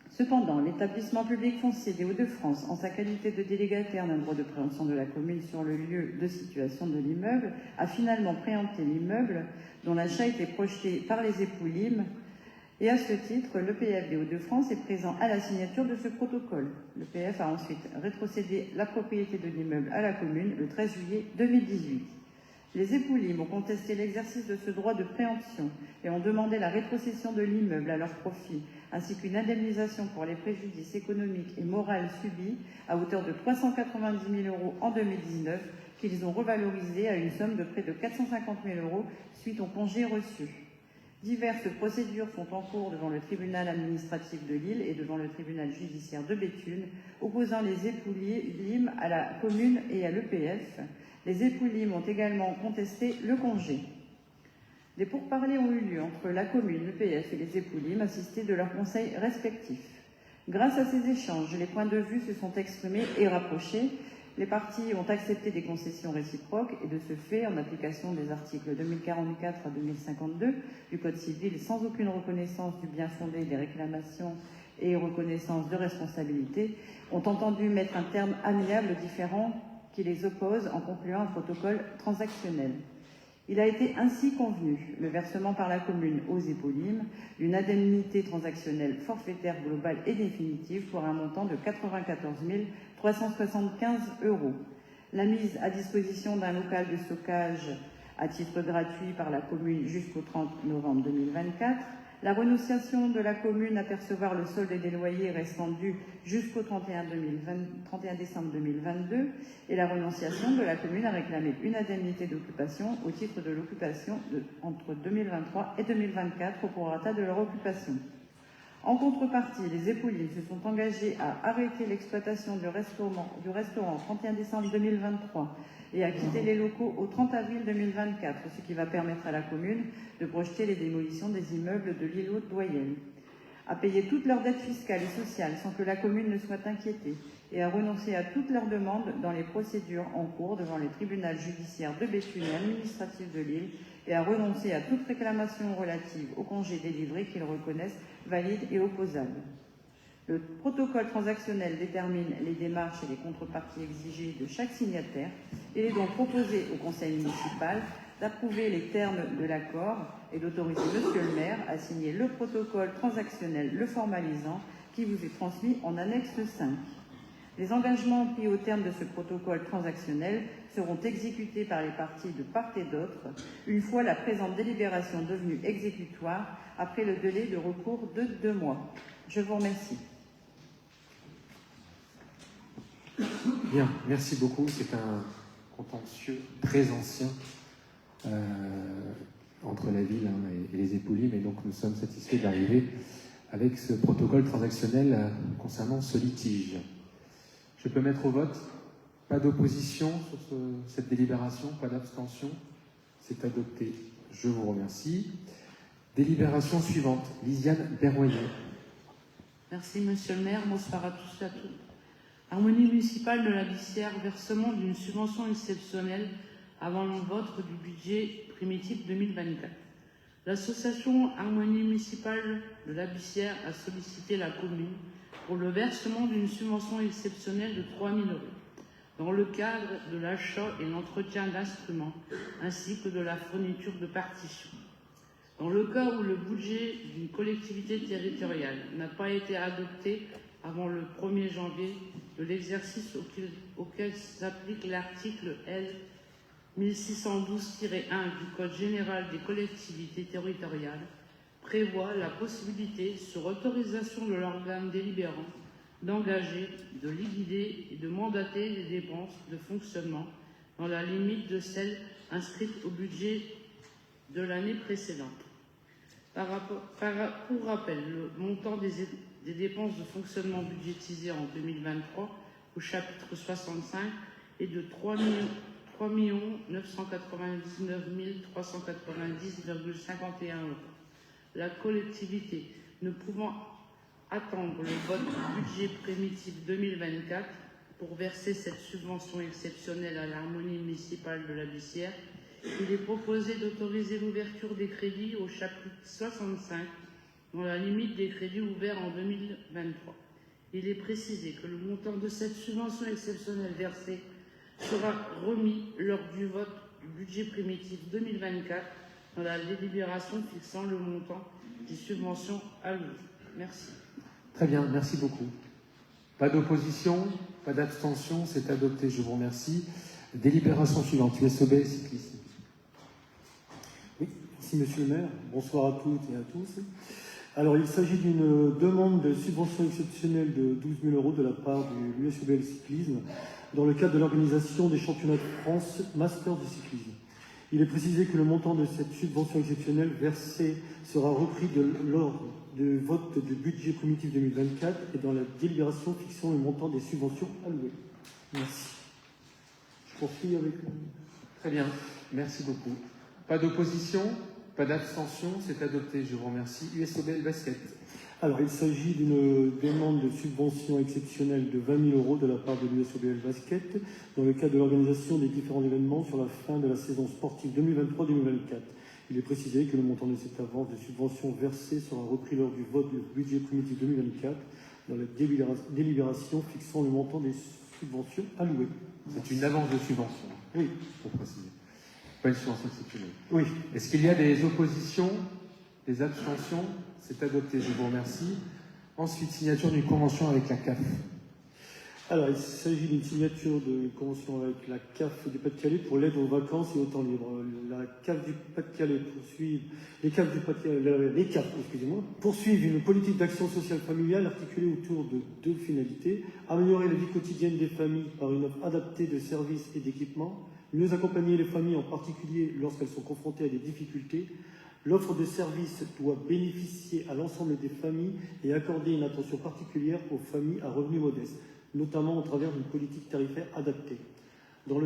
Cependant, l'établissement public foncier des Hauts-de-France, en sa qualité de délégataire d'un droit de préemption de la commune sur le lieu de situation de l'immeuble, a finalement préempté l'immeuble dont l'achat était projeté par les époux Lim. Et à ce titre, l'EPF des Hauts-de-France est présent à la signature de ce protocole. L'EPF a ensuite rétrocédé la propriété de l'immeuble à la commune le 13 juillet 2018. Les époux Lim ont contesté l'exercice de ce droit de préemption et ont demandé la rétrocession de l'immeuble à leur profit, ainsi qu'une indemnisation pour les préjudices économiques et moraux subis à hauteur de 390 000 € en 2019, qu'ils ont revalorisé à une somme de près de 450 000 € suite aux congés reçus. Diverses procédures sont en cours devant le tribunal administratif de Lille et devant le tribunal judiciaire de Béthune, opposant les époux Lim à la commune et à l'EPF. Les époux Lim ont également contesté le congé. Des pourparlers ont eu lieu entre la commune, l'EPF et les époux Lim, assistés de leurs conseils respectifs. Grâce à ces échanges, les points de vue se sont exprimés et rapprochés. Les parties ont accepté des concessions réciproques et de ce fait, en application des articles 2044 à 2052 du Code civil, sans aucune reconnaissance du bien fondé des réclamations et reconnaissance de responsabilité, ont entendu mettre un terme amiable aux différends qui les opposent en concluant un protocole transactionnel. Il a été ainsi convenu le versement par la commune aux époux Lim d'une indemnité transactionnelle forfaitaire globale et définitive pour un montant de 94 375 €. La mise à disposition d'un local de stockage à titre gratuit par la commune jusqu'au 30 novembre 2024, la renonciation de la commune à percevoir le solde des loyers restant dû jusqu'au 31 décembre 2022 et la renonciation de la commune à réclamer une indemnité d'occupation au titre de l'occupation entre 2023 et 2024 au prorata de leur occupation. En contrepartie, les époux Lim se sont engagés à arrêter l'exploitation du restaurant au 31 décembre 2023 et à quitter les locaux au 30 avril 2024, ce qui va permettre à la commune de projeter les démolitions des immeubles de l'îlot de Doyenne, à payer toutes leurs dettes fiscales et sociales sans que la commune ne soit inquiétée et à renoncer à toutes leurs demandes dans les procédures en cours devant les tribunaux judiciaires de Béthune et administratifs de Lille et à renoncer à toute réclamation relative au congé délivré qu'ils reconnaissent valide et opposable. Le protocole transactionnel détermine les démarches et les contreparties exigées de chaque signataire. Il est donc proposé au conseil municipal d'approuver les termes de l'accord et d'autoriser Monsieur le maire à signer le protocole transactionnel le formalisant qui vous est transmis en annexe 5. Les engagements pris au terme de ce protocole transactionnel seront exécutés par les parties de part et d'autre une fois la présente délibération devenue exécutoire après le délai de recours de 2 mois. Je vous remercie. Bien, merci beaucoup. C'est un contentieux très ancien entre la ville et les époux Lim, et donc nous sommes satisfaits d'arriver avec ce protocole transactionnel concernant ce litige. Je peux mettre au vote. Pas d'opposition sur cette délibération, pas d'abstention. C'est adopté. Je vous remercie. Délibération suivante. Lisiane Berroyer. Merci, Monsieur le maire. Bonsoir à tous et à toutes. Harmonie municipale de la Bissière, versement d'une subvention exceptionnelle avant le vote du budget primitif 2024. L'association Harmonie municipale de la Bissière a sollicité la commune pour le versement d'une subvention exceptionnelle de 3 000 € dans le cadre de l'achat et l'entretien d'instruments ainsi que de la fourniture de partitions. Dans le cas où le budget d'une collectivité territoriale n'a pas été adopté avant le 1er janvier de l'exercice auquel s'applique l'article L. 1612-1 du Code général des collectivités territoriales, prévoit la possibilité, sur autorisation de l'organe délibérant, d'engager, de liquider et de mandater les dépenses de fonctionnement dans la limite de celles inscrites au budget de l'année précédente. Pour rappel, le montant des dépenses de fonctionnement budgétisées en 2023 au chapitre 65 est de 3 999 390,51 €. La collectivité, ne pouvant attendre le vote du budget primitif 2024 pour verser cette subvention exceptionnelle à l'harmonie municipale de la Bissière, il est proposé d'autoriser l'ouverture des crédits au chapitre 65 dans la limite des crédits ouverts en 2023. Il est précisé que le montant de cette subvention exceptionnelle versée sera remis lors du vote du budget primitif 2024 dans la délibération fixant le montant des subventions allouées. Merci. Très bien, merci beaucoup. Pas d'opposition, pas d'abstention, c'est adopté, je vous remercie. Délibération suivante, USOB cyclisme. Merci Monsieur le maire. Bonsoir à toutes et à tous. Alors il s'agit d'une demande de subvention exceptionnelle de 12 000 € de la part de l'USOBL Cyclisme dans le cadre de l'organisation des championnats de France Master du cyclisme. Il est précisé que le montant de cette subvention exceptionnelle versée sera repris lors du vote du budget primitif 2024 et dans la délibération fixant le montant des subventions allouées. Merci. Je poursuis avec... Très bien, merci beaucoup. Pas d'opposition, pas d'abstention, c'est adopté, je vous remercie. USOBL Basket. Alors, il s'agit d'une demande de subvention exceptionnelle de 20 000 € de la part de l'USOBL Basket dans le cadre de l'organisation des différents événements sur la fin de la saison sportive 2023-2024. Il est précisé que le montant de cette avance de subvention versée sera repris lors du vote du budget primitif 2024 dans la délibération fixant le montant des subventions allouées. C'est une avance de subvention, Oui. pour préciser. Pas une subvention exceptionnelle. Oui. Est-ce qu'il y a des oppositions, des abstentions? C'est adopté, je vous remercie. Ensuite, signature d'une convention avec la CAF. Alors, il s'agit d'une signature de convention avec la CAF du Pas-de-Calais pour l'aide aux vacances et au temps libre. La CAF du Pas-de-Calais les CAF, poursuivent une politique d'action sociale familiale articulée autour de 2 finalités: améliorer la vie quotidienne des familles par une offre adaptée de services et d'équipements, mieux accompagner les familles, en particulier lorsqu'elles sont confrontées à des difficultés. L'offre de services doit bénéficier à l'ensemble des familles et accorder une attention particulière aux familles à revenus modestes, notamment au travers d'une politique tarifaire adaptée. Dans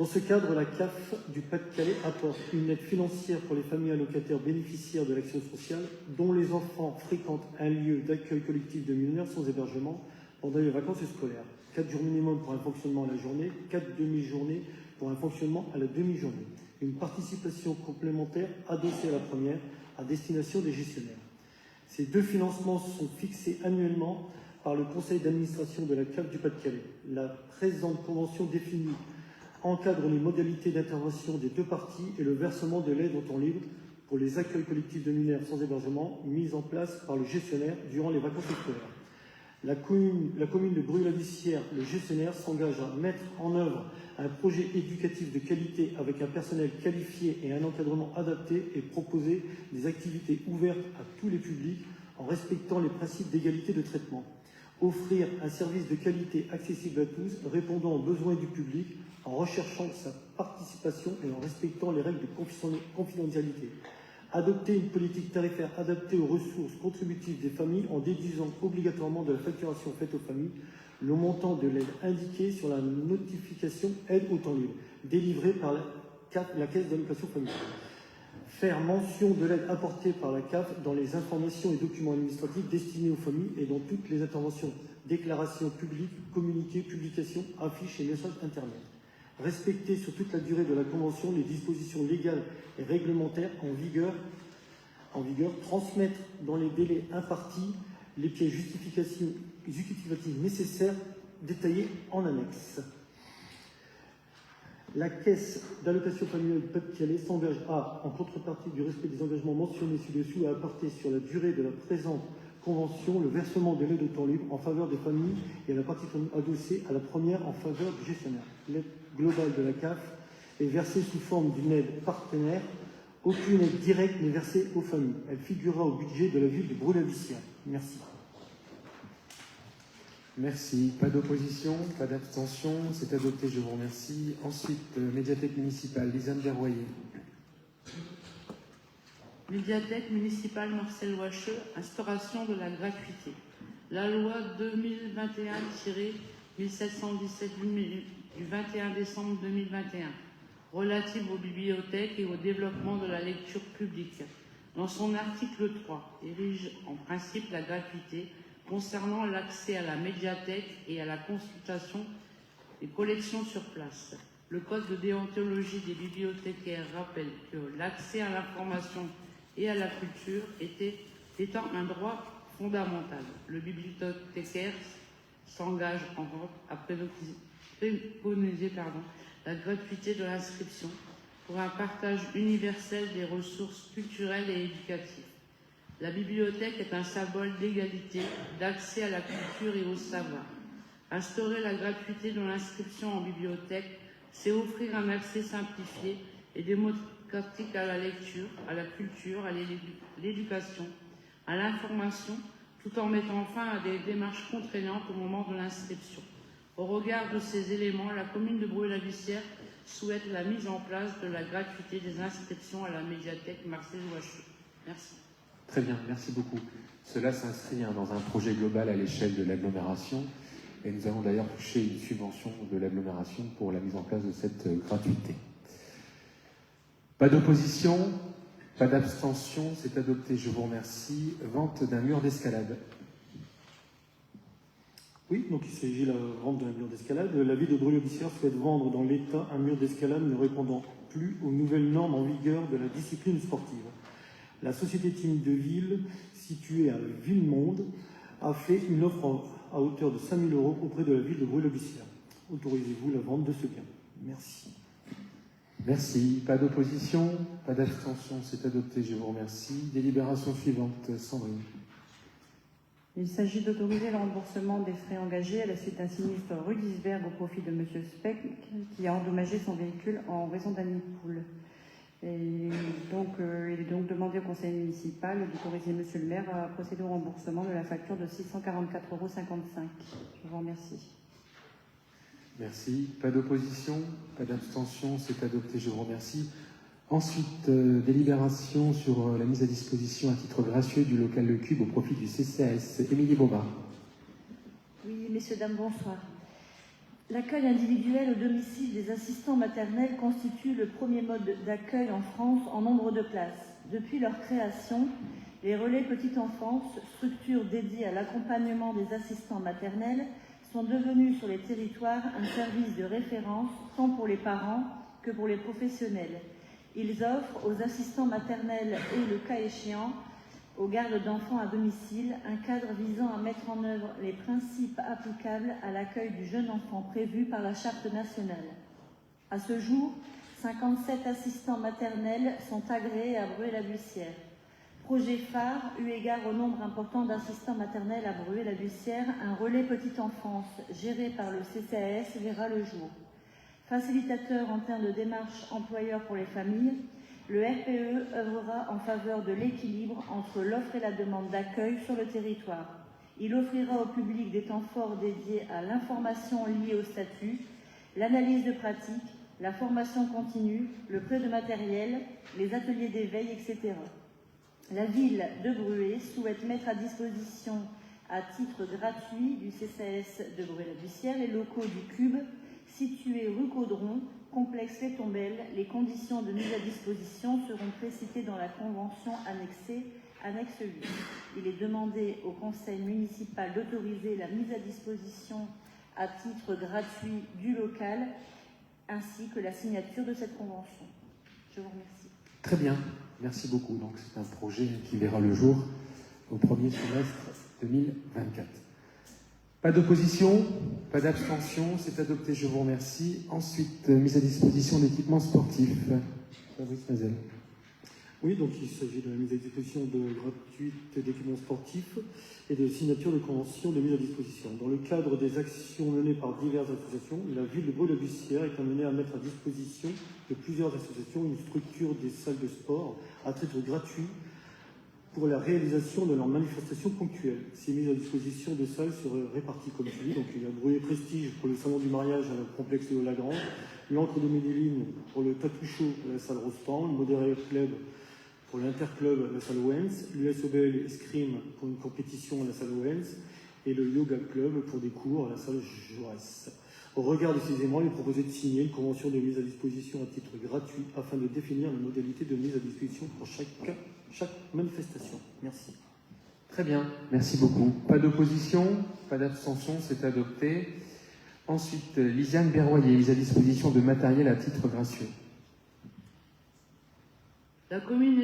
ce cadre, la CAF du Pas-de-Calais apporte une aide financière pour les familles allocataires bénéficiaires de l'action sociale dont les enfants fréquentent un lieu d'accueil collectif de mineurs sans hébergement pendant les vacances scolaires. 4 jours minimum pour un fonctionnement à la journée, 4 demi-journées pour un fonctionnement à la demi-journée. Une participation complémentaire adossée à la première à destination des gestionnaires. Ces 2 financements sont fixés annuellement par le conseil d'administration de la CAF du Pas-de-Calais. La présente convention définie encadre les modalités d'intervention des 2 parties et le versement de l'aide au temps libre pour les accueils collectifs de mineurs sans hébergement mis en place par le gestionnaire durant les vacances scolaires. La commune de Bruy-la-Bussière, le gestionnaire, s'engage à mettre en œuvre un projet éducatif de qualité avec un personnel qualifié et un encadrement adapté et proposer des activités ouvertes à tous les publics en respectant les principes d'égalité de traitement. Offrir un service de qualité accessible à tous, répondant aux besoins du public, en recherchant sa participation et en respectant les règles de confidentialité. Adopter une politique tarifaire adaptée aux ressources contributives des familles en déduisant obligatoirement de la facturation faite aux familles le montant de l'aide indiqué sur la notification aide au temps libre, délivrée par la Caisse d'allocation familiale. Faire mention de l'aide apportée par la CAF dans les informations et documents administratifs destinés aux familles et dans toutes les interventions, déclarations publiques, communiqués, publications, affiches et messages Internet. Respecter sur toute la durée de la Convention les dispositions légales et réglementaires en vigueur, transmettre dans les délais impartis les pièces justificatives nécessaires détaillées en annexe. La Caisse d'allocation familiale du Pas-de-Calais s'engage à, en contrepartie du respect des engagements mentionnés ci-dessous, à apporter sur la durée de la présente convention le versement de l'aide au temps libre en faveur des familles et à la partie adossée à la première en faveur du gestionnaire. L'aide globale de la CAF est versée sous forme d'une aide partenaire. Aucune aide directe n'est versée aux familles. Elle figurera au budget de la ville de Bruy-la-Bussière. Merci. Merci. Pas d'opposition, pas d'abstention. C'est adopté, je vous remercie. Ensuite, médiathèque municipale, Lisanne Berroyer. Médiathèque municipale Marcel Wacheux, instauration de la gratuité. La loi 2021-1717 du 21 décembre 2021 relative aux bibliothèques et au développement de la lecture publique, dans son article 3, érige en principe la gratuité concernant l'accès à la médiathèque et à la consultation des collections sur place. Le code de déontologie des bibliothécaires rappelle que l'accès à l'information et à la culture étant un droit fondamental. Le bibliothécaire s'engage en revanche à préconiser la gratuité de l'inscription pour un partage universel des ressources culturelles et éducatives. La bibliothèque est un symbole d'égalité, d'accès à la culture et au savoir. Instaurer la gratuité de l'inscription en bibliothèque, c'est offrir un accès simplifié et pratique à la lecture, à la culture, à l'éducation, à l'information, tout en mettant fin à des démarches contraignantes au moment de l'inscription. Au regard de ces éléments, la commune de Bruay-la-Bussière souhaite la mise en place de la gratuité des inscriptions à la médiathèque Marcel Ouachou. Merci. Très bien, merci beaucoup. Cela s'inscrit dans un projet global à l'échelle de l'agglomération et nous allons d'ailleurs toucher une subvention de l'agglomération pour la mise en place de cette gratuité. Pas d'opposition, pas d'abstention, c'est adopté, je vous remercie. Vente d'un mur d'escalade. Oui, donc il s'agit de la vente d'un mur d'escalade. La ville de Bruay-la-Bussière souhaite vendre dans l'État un mur d'escalade ne répondant plus aux nouvelles normes en vigueur de la discipline sportive. La société Team de Ville, située à Villemonde, a fait une offre à hauteur de 5 000 € auprès de la ville de Bruay-la-Bussière. Autorisez-vous la vente de ce bien. Merci. Merci. Pas d'opposition, pas d'abstention, c'est adopté, je vous remercie. Délibération suivante, Sandrine. Il s'agit d'autoriser le remboursement des frais engagés à la suite d'un sinistre rue d'Isberg au profit de M. Speck qui a endommagé son véhicule en raison d'un nid de poule. Et donc, il est donc demandé au conseil municipal d'autoriser M. le maire à procéder au remboursement de la facture de 644,55 €. Je vous remercie. Merci. Pas d'opposition, pas d'abstention, c'est adopté, je vous remercie. Ensuite, délibération sur la mise à disposition à titre gracieux du local Le Cube au profit du CCAS. Émilie Bobard. Oui, messieurs, dames, bonsoir. L'accueil individuel au domicile des assistants maternels constitue le premier mode d'accueil en France en nombre de places. Depuis leur création, les relais petite enfance, structures dédiées à l'accompagnement des assistants maternels, sont devenus sur les territoires un service de référence tant pour les parents que pour les professionnels. Ils offrent aux assistants maternels et, le cas échéant, aux gardes d'enfants à domicile, un cadre visant à mettre en œuvre les principes applicables à l'accueil du jeune enfant prévu par la Charte nationale. À ce jour, 57 assistants maternels sont agréés à Bruay-la-Bussière. Projet phare, eu égard au nombre important d'assistants maternels à Bruay-la-Bussière, un relais petite enfance géré par le CCAS verra le jour. Facilitateur en termes de démarches employeurs pour les familles, le RPE œuvrera en faveur de l'équilibre entre l'offre et la demande d'accueil sur le territoire. Il offrira au public des temps forts dédiés à l'information liée au statut, l'analyse de pratique, la formation continue, le prêt de matériel, les ateliers d'éveil, etc. La ville de Bruay souhaite mettre à disposition à titre gratuit du CCAS de Bruay-la-Bussière les locaux du Cube situés rue Caudron, complexe Les Tombelles. Les conditions de mise à disposition seront précisées dans la convention annexe 8. Il est demandé au conseil municipal d'autoriser la mise à disposition à titre gratuit du local ainsi que la signature de cette convention. Je vous remercie. Très bien, merci beaucoup. Donc c'est un projet qui verra le jour au premier semestre 2024. Pas d'opposition, pas d'abstention, c'est adopté, je vous remercie. Ensuite, mise à disposition d'équipements sportifs. Fabrice Mazel. Oui, donc il s'agit de la mise à disposition gratuite d'équipements sportifs et de signature de conventions de mise à disposition. Dans le cadre des actions menées par diverses associations, la ville de Bruay-la-Bussière est amenée à mettre à disposition de plusieurs associations une structure des salles de sport à titre gratuit pour la réalisation de leurs manifestations ponctuelles. Ces mises à disposition de salles seraient réparties comme suit. Donc il y a Bruay Prestige pour le salon du mariage à le complexe de Lagrange, l'Ancre de Medellin pour le Tattoo Show à la salle Rostand, le Moderator Club pour l'Interclub à la salle Owens, l'USOBL Escrime pour une compétition à la salle Owens et le Yoga Club pour des cours à la salle Jaurès. Au regard de ces éléments, il est proposé de signer une convention de mise à disposition à titre gratuit afin de définir les modalités de mise à disposition pour chaque manifestation. Merci. Très bien, merci beaucoup. Pas d'opposition, pas d'abstention, c'est adopté. Ensuite, Lisiane Berroyer, mise à disposition de matériel à titre gracieux. La commune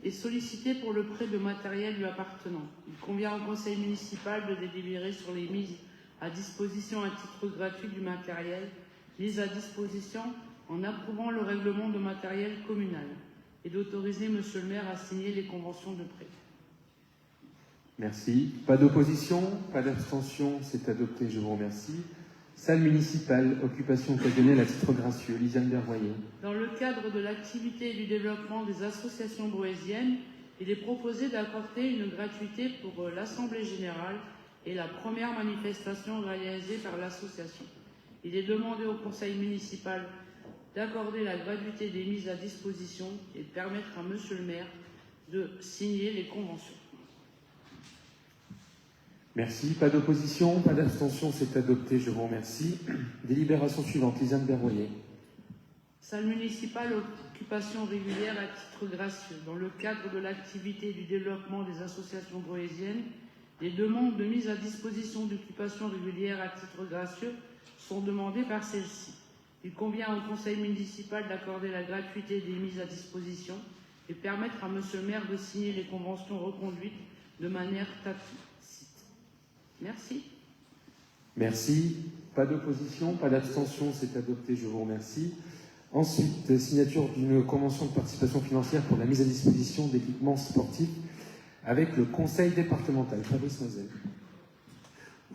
est sollicitée pour le prêt de matériel lui appartenant. Il convient au conseil municipal de délibérer sur les mises à disposition à titre gratuit du matériel mis à disposition en approuvant le règlement de matériel communal et d'autoriser Monsieur le maire à signer les conventions de prêt. Merci. Pas d'opposition, pas d'abstention, c'est adopté, je vous remercie. Salle municipale, occupation occasionnelle à titre gracieux. Lisiane Bervoyer. Dans le cadre de l'activité et du développement des associations drouaisiennes, il est proposé d'accorder une gratuité pour l'Assemblée générale et la première manifestation réalisée par l'association. Il est demandé au conseil municipal d'accorder la gratuité des mises à disposition et de permettre à monsieur le maire de signer les conventions. Merci. Pas d'opposition, pas d'abstention, c'est adopté. Je vous remercie. Délibération suivante. Lisiane Bervoyer. Salle municipale, occupation régulière à titre gracieux. Dans le cadre de l'activité et du développement des associations drouaisiennes, les demandes de mise à disposition d'occupation régulière à titre gracieux sont demandées par celle-ci. Il convient au conseil municipal d'accorder la gratuité des mises à disposition et permettre à monsieur le maire de signer les conventions reconduites de manière tacite. Merci. Merci. Pas d'opposition, pas d'abstention, c'est adopté. Je vous remercie. Ensuite, signature d'une convention de participation financière pour la mise à disposition d'équipements sportifs avec le conseil départemental. Fabrice Mazel.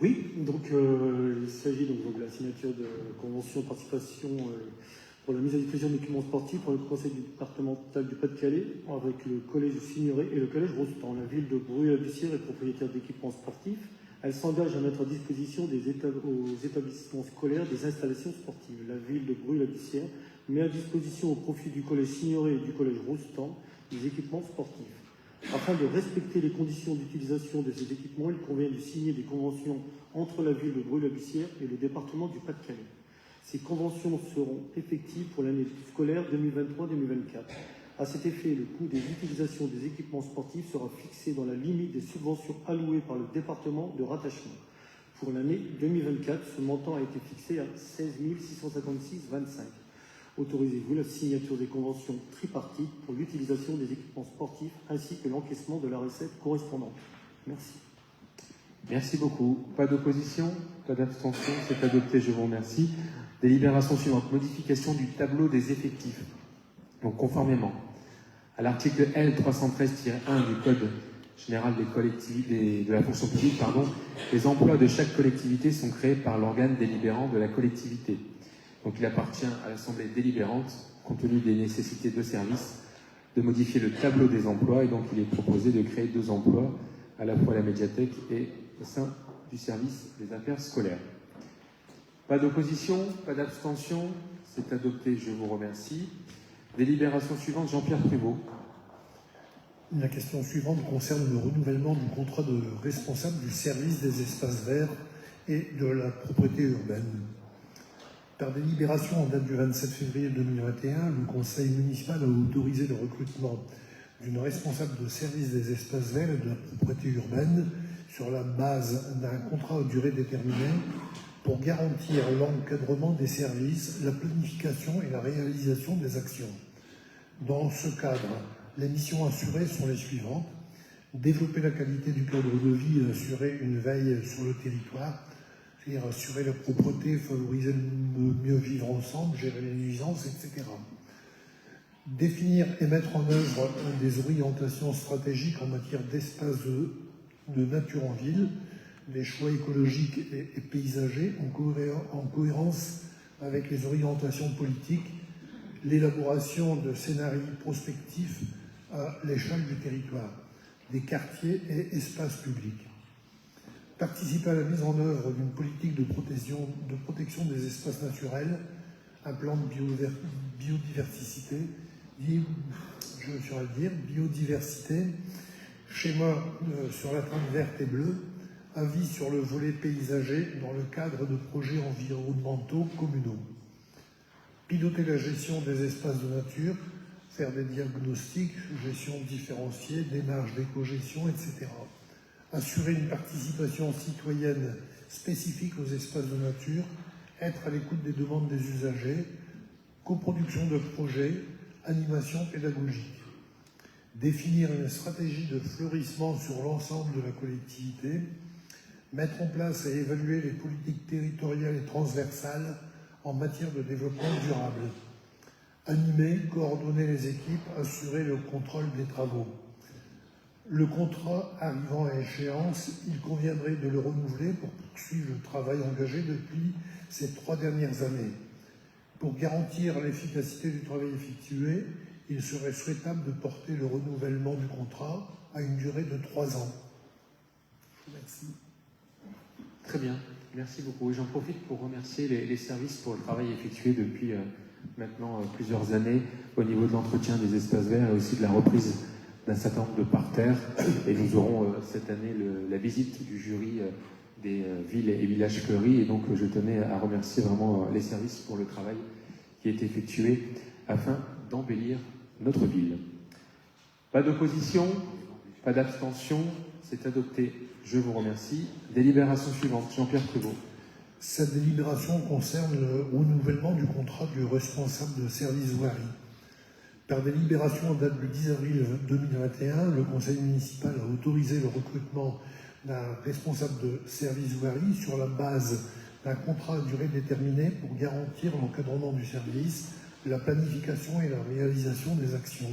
Oui, donc il s'agit donc de la signature de convention de participation pour la mise à disposition d'équipements sportifs pour le conseil départemental du Pas-de-Calais avec le collège Signoret et le collège Roustan. La ville de Bruy-la-Bussière est propriétaire d'équipements sportifs. Elle s'engage à mettre à disposition aux établissements scolaires des installations sportives. La ville de Bruy-la-Bussière met à disposition au profit du collège Signoret et du collège Roustan des équipements sportifs. Afin de respecter les conditions d'utilisation de ces équipements, il convient de signer des conventions entre la ville de Bruy-la-Bussière et le département du Pas-de-Calais. Ces conventions seront effectives pour l'année scolaire 2023-2024. À cet effet, le coût des utilisations des équipements sportifs sera fixé dans la limite des subventions allouées par le département de rattachement. Pour l'année 2024, ce montant a été fixé à 16 656,25. Autorisez-vous la signature des conventions tripartites pour l'utilisation des équipements sportifs ainsi que l'encaissement de la recette correspondante. Merci. Merci beaucoup. Pas d'opposition, pas d'abstention, c'est adopté. Je vous remercie. Délibération suivante. Modification du tableau des effectifs. Donc, conformément à l'article L 313-1 du Code général des collectivités, de la fonction publique, les emplois de chaque collectivité sont créés par l'organe délibérant de la collectivité. Donc il appartient à l'Assemblée délibérante, compte tenu des nécessités de service, de modifier le tableau des emplois, et donc il est proposé de créer 2 emplois, à la fois à la médiathèque et au sein du service des affaires scolaires. Pas d'opposition, pas d'abstention, c'est adopté, je vous remercie. Délibération suivante, Jean-Pierre Prévost. La question suivante concerne le renouvellement du contrat de responsable du service des espaces verts et de la propreté urbaine. Par délibération en date du 27 février 2021, le conseil municipal a autorisé le recrutement d'une responsable de service des espaces verts et de la propreté urbaine sur la base d'un contrat à durée déterminée pour garantir l'encadrement des services, la planification et la réalisation des actions. Dans ce cadre, les missions assurées sont les suivantes: développer la qualité du cadre de vie et assurer une veille sur le territoire, c'est-à-dire assurer la propreté, favoriser le mieux vivre ensemble, gérer les nuisances, etc. Définir et mettre en œuvre des orientations stratégiques en matière d'espace de nature en ville, des choix écologiques et paysagers en cohérence avec les orientations politiques, l'élaboration de scénarios prospectifs à l'échelle du territoire, des quartiers et espaces publics. Participer à la mise en œuvre d'une politique de protection des espaces naturels, un plan de biodiversité, biodiversité, schéma sur la trame verte et bleue, avis sur le volet paysager dans le cadre de projets environnementaux communaux. Piloter la gestion des espaces de nature, faire des diagnostics, gestion différenciée, démarche d'éco-gestion, etc. Assurer une participation citoyenne spécifique aux espaces de nature, être à l'écoute des demandes des usagers, coproduction de projets, animation pédagogique. Définir une stratégie de fleurissement sur l'ensemble de la collectivité, mettre en place et évaluer les politiques territoriales et transversales en matière de développement durable. Animer, coordonner les équipes, assurer le contrôle des travaux. Le contrat arrivant à échéance, il conviendrait de le renouveler pour poursuivre le travail engagé depuis ces 3 dernières années. Pour garantir l'efficacité du travail effectué, il serait souhaitable de porter le renouvellement du contrat à une durée de 3 ans. Je vous remercie. Très bien, merci beaucoup. J'en profite pour remercier les services pour le travail effectué depuis maintenant plusieurs années au niveau de l'entretien des espaces verts et aussi de la reprise d'un certain nombre de parterres. Et nous aurons cette année la visite du jury des villes et villages fleuris. Et donc je tenais à remercier vraiment les services pour le travail qui est effectué afin d'embellir notre ville. Pas d'opposition, pas d'abstention, c'est adopté. Je vous remercie. Délibération suivante, Jean-Pierre Prévost. Cette délibération concerne le renouvellement du contrat du responsable de service voirie. Par délibération en date du 10 avril 2021, le conseil municipal a autorisé le recrutement d'un responsable de service voirie sur la base d'un contrat à durée déterminée pour garantir l'encadrement du service, la planification et la réalisation des actions.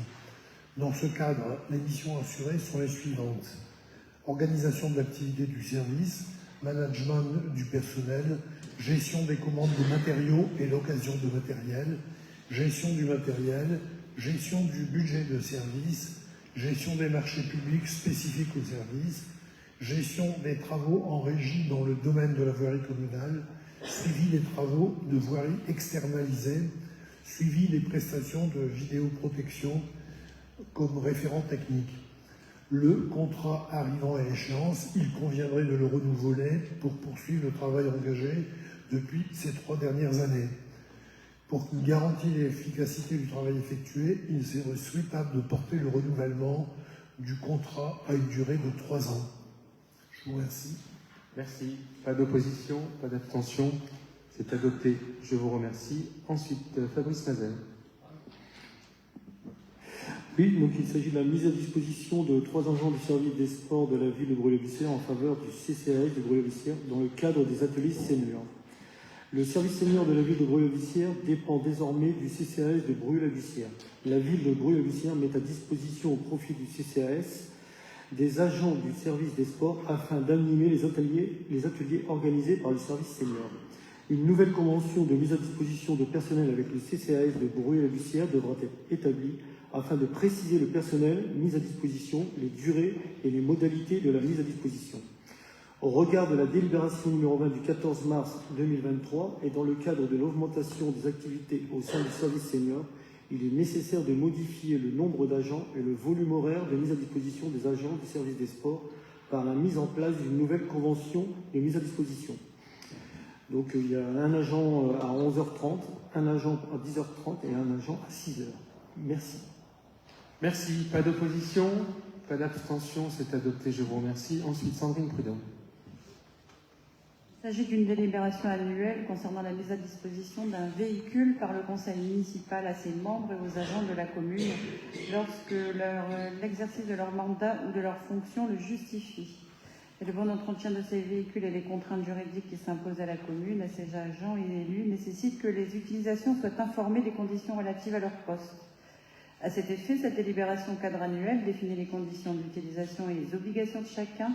Dans ce cadre, les missions assurées sont les suivantes: organisation de l'activité du service, management du personnel, gestion des commandes de matériaux et l'occasion de matériel, gestion du matériel, gestion du budget de service, gestion des marchés publics spécifiques au service, gestion des travaux en régie dans le domaine de la voirie communale, suivi des travaux de voirie externalisés, suivi des prestations de vidéoprotection comme référent technique. Le contrat arrivant à échéance, il conviendrait de le renouveler pour poursuivre le travail engagé depuis ces 3 dernières années. Pour garantir l'efficacité du travail effectué, il serait souhaitable de porter le renouvellement du contrat à une durée de 3 ans. Je vous remercie. Merci. Pas d'opposition, pas d'abstention. C'est adopté. Je vous remercie. Ensuite, Fabrice Mazel. Oui, donc il s'agit de la mise à disposition de 3 agents du service des sports de la ville de Breuil-la-Bussière en faveur du CCAS de Breuil-la-Bussière dans le cadre des ateliers seniors. Le service senior de la ville de Breuil-la-Bussière dépend désormais du CCAS de Breuil-la-Bussière. La ville de Breuil-la-Bussière met à disposition au profit du CCAS des agents du service des sports afin d'animer les ateliers organisés par le service senior. Une nouvelle convention de mise à disposition de personnel avec le CCAS de Breuil-la-Bussière devra être établie afin de préciser le personnel mis à disposition, les durées et les modalités de la mise à disposition. Au regard de la délibération numéro 20 du 14 mars 2023 et dans le cadre de l'augmentation des activités au sein du service senior, il est nécessaire de modifier le nombre d'agents et le volume horaire de mise à disposition des agents du service des sports par la mise en place d'une nouvelle convention de mise à disposition. Donc il y a un agent à 11h30, un agent à 10h30 et un agent à 6h. Merci. Merci. Pas d'opposition, pas d'abstention. C'est adopté. Je vous remercie. Ensuite, Sandrine Prudhomme. Il s'agit d'une délibération annuelle concernant la mise à disposition d'un véhicule par le conseil municipal à ses membres et aux agents de la commune lorsque l'exercice de leur mandat ou de leur fonction le justifie. Et le bon entretien de ces véhicules et les contraintes juridiques qui s'imposent à la commune, à ses agents et élus nécessitent que les utilisations soient informées des conditions relatives à leur poste. À cet effet, cette délibération cadre annuelle définit les conditions d'utilisation et les obligations de chacun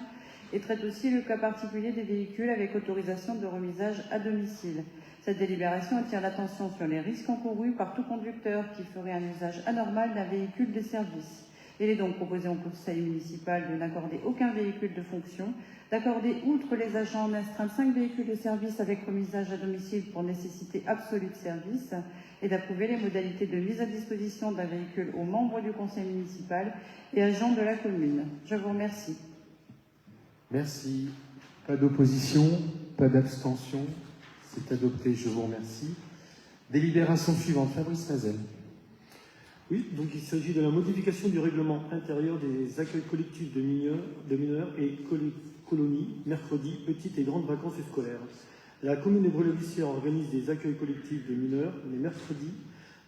et traite aussi le cas particulier des véhicules avec autorisation de remisage à domicile. Cette délibération attire l'attention sur les risques encourus par tout conducteur qui ferait un usage anormal d'un véhicule de service. Il est donc proposé au conseil municipal de n'accorder aucun véhicule de fonction, d'accorder, outre les agents en astreinte, 5 véhicules de service avec remisage à domicile pour nécessité absolue de service et d'approuver les modalités de mise à disposition d'un véhicule aux membres du conseil municipal et agents de la commune. Je vous remercie. Merci. Pas d'opposition, pas d'abstention. C'est adopté. Je vous remercie. Délibération suivante. Fabrice Mazel. Oui, donc il s'agit de la modification du règlement intérieur des accueils collectifs de mineurs et colonies, mercredi, petites et grandes vacances scolaires. La commune de Breuil-la-Bussière organise des accueils collectifs de mineurs les mercredis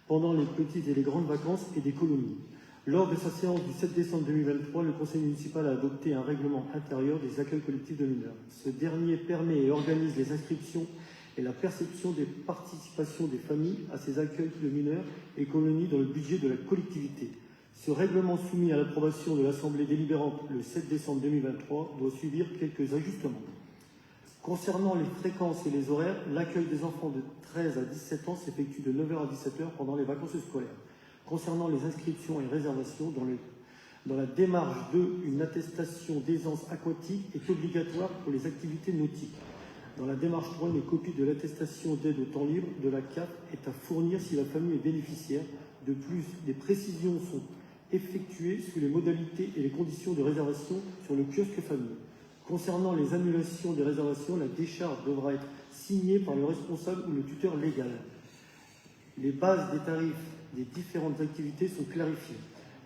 pendant les petites et les grandes vacances et des colonies. Lors de sa séance du 7 décembre 2023, le conseil municipal a adopté un règlement intérieur des accueils collectifs de mineurs. Ce dernier permet et organise les inscriptions et la perception des participations des familles à ces accueils de mineurs et colonies dans le budget de la collectivité. Ce règlement soumis à l'approbation de l'Assemblée délibérante le 7 décembre 2023 doit subir quelques ajustements. Concernant les fréquences et les horaires, l'accueil des enfants de 13 à 17 ans s'effectue de 9h à 17h pendant les vacances scolaires. Concernant les inscriptions et réservations, dans la démarche 2, une attestation d'aisance aquatique est obligatoire pour les activités nautiques. Dans la démarche 3, une copie de l'attestation d'aide au temps libre de la CAF est à fournir si la famille est bénéficiaire. De plus, des précisions sont effectuées sur les modalités et les conditions de réservation sur le kiosque famille. Concernant les annulations des réservations, la décharge devra être signée par le responsable ou le tuteur légal. Les bases des tarifs des différentes activités sont clarifiées.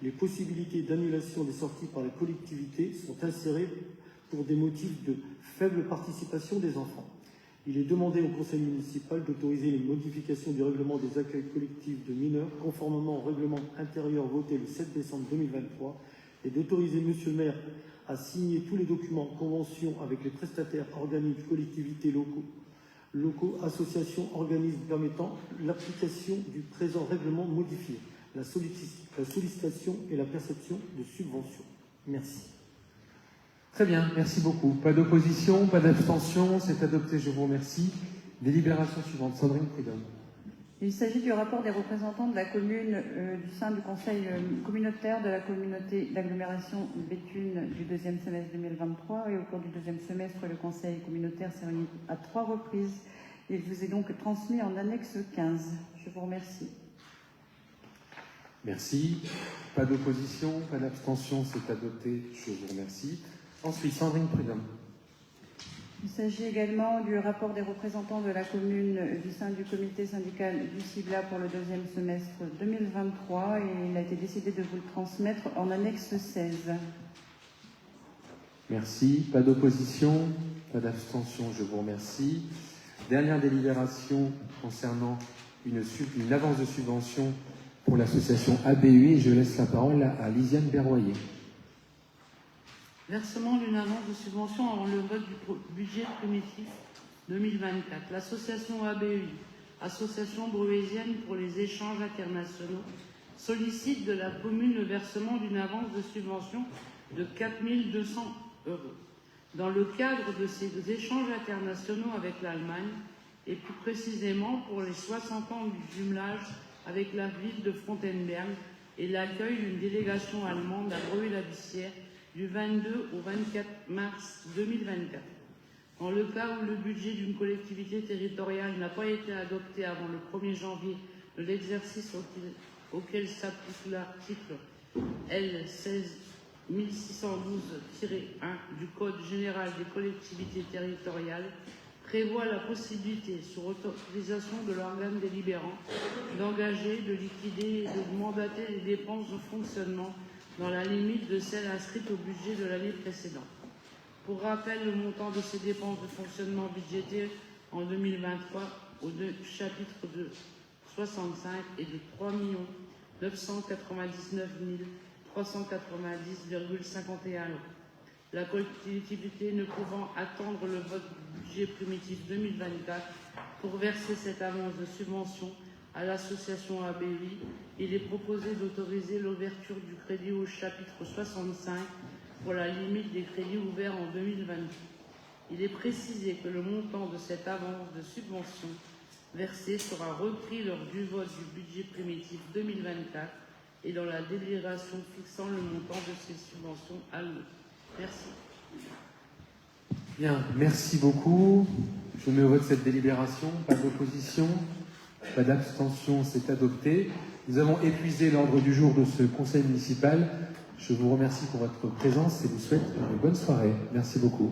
Les possibilités d'annulation des sorties par la collectivité sont insérées pour des motifs de faible participation des enfants. Il est demandé au conseil municipal d'autoriser les modifications du règlement des accueils collectifs de mineurs conformément au règlement intérieur voté le 7 décembre 2023 et d'autoriser monsieur le maire à signer tous les documents, conventions avec les prestataires, organismes, collectivités locaux, associations, organismes permettant l'application du présent règlement modifié, la sollicitation et la perception de subventions. Merci. Très bien, merci beaucoup. Pas d'opposition, pas d'abstention, c'est adopté, je vous remercie. Délibération suivante, Sandrine Prudhomme. Il s'agit du rapport des représentants de la commune du sein du conseil communautaire de la communauté d'agglomération Béthune du deuxième semestre 2023. Et au cours du deuxième semestre, le conseil communautaire s'est réuni à 3 reprises. Il vous est donc transmis en annexe 15. Je vous remercie. Merci. Pas d'opposition, pas d'abstention, c'est adopté, je vous remercie. Ensuite, Sandrine Prudhomme. Il s'agit également du rapport des représentants de la commune du sein du comité syndical du CIBLA pour le deuxième semestre 2023 et il a été décidé de vous le transmettre en annexe 16. Merci. Pas d'opposition, pas d'abstention, je vous remercie. Dernière délibération concernant une avance de subvention pour l'association ABUI. Je laisse la parole à Lisiane Berroyer. Versement d'une avance de subvention avant le vote du budget primitif 2024. L'association ABUI, Association bruésienne pour les échanges internationaux, sollicite de la commune le versement d'une avance de subvention de 4 200 €. Dans le cadre de ces échanges internationaux avec l'Allemagne, et plus précisément pour les 60 ans du jumelage avec la ville de Fontainebleau et l'accueil d'une délégation allemande à Bruay-la-Bussière du 22 au 24 mars 2024. Dans le cas où le budget d'une collectivité territoriale n'a pas été adopté avant le 1er janvier de l'exercice auquel s'applique l'article L. 16612-1 du Code général des collectivités territoriales, prévoit la possibilité, sur autorisation de l'organe délibérant, d'engager, de liquider et de mandater les dépenses de fonctionnement dans la limite de celles inscrites au budget de l'année précédente. Pour rappel, le montant de ces dépenses de fonctionnement budgétées en 2023 au chapitre de 65 est de 3 999 390,51 €. La collectivité ne pouvant attendre le vote du budget primitif 2024 pour verser cette avance de subvention à l'association ABI, il est proposé d'autoriser l'ouverture du crédit au chapitre 65 pour la limite des crédits ouverts en 2022. Il est précisé que le montant de cette avance de subvention versée sera repris lors du vote du budget primitif 2024 et dans la délibération fixant le montant de ces subventions allouées. Merci. Bien, merci beaucoup. Je mets au vote cette délibération. Pas d'opposition, pas d'abstention, c'est adopté. Nous avons épuisé l'ordre du jour de ce conseil municipal. Je vous remercie pour votre présence et vous souhaite une bonne soirée. Merci beaucoup.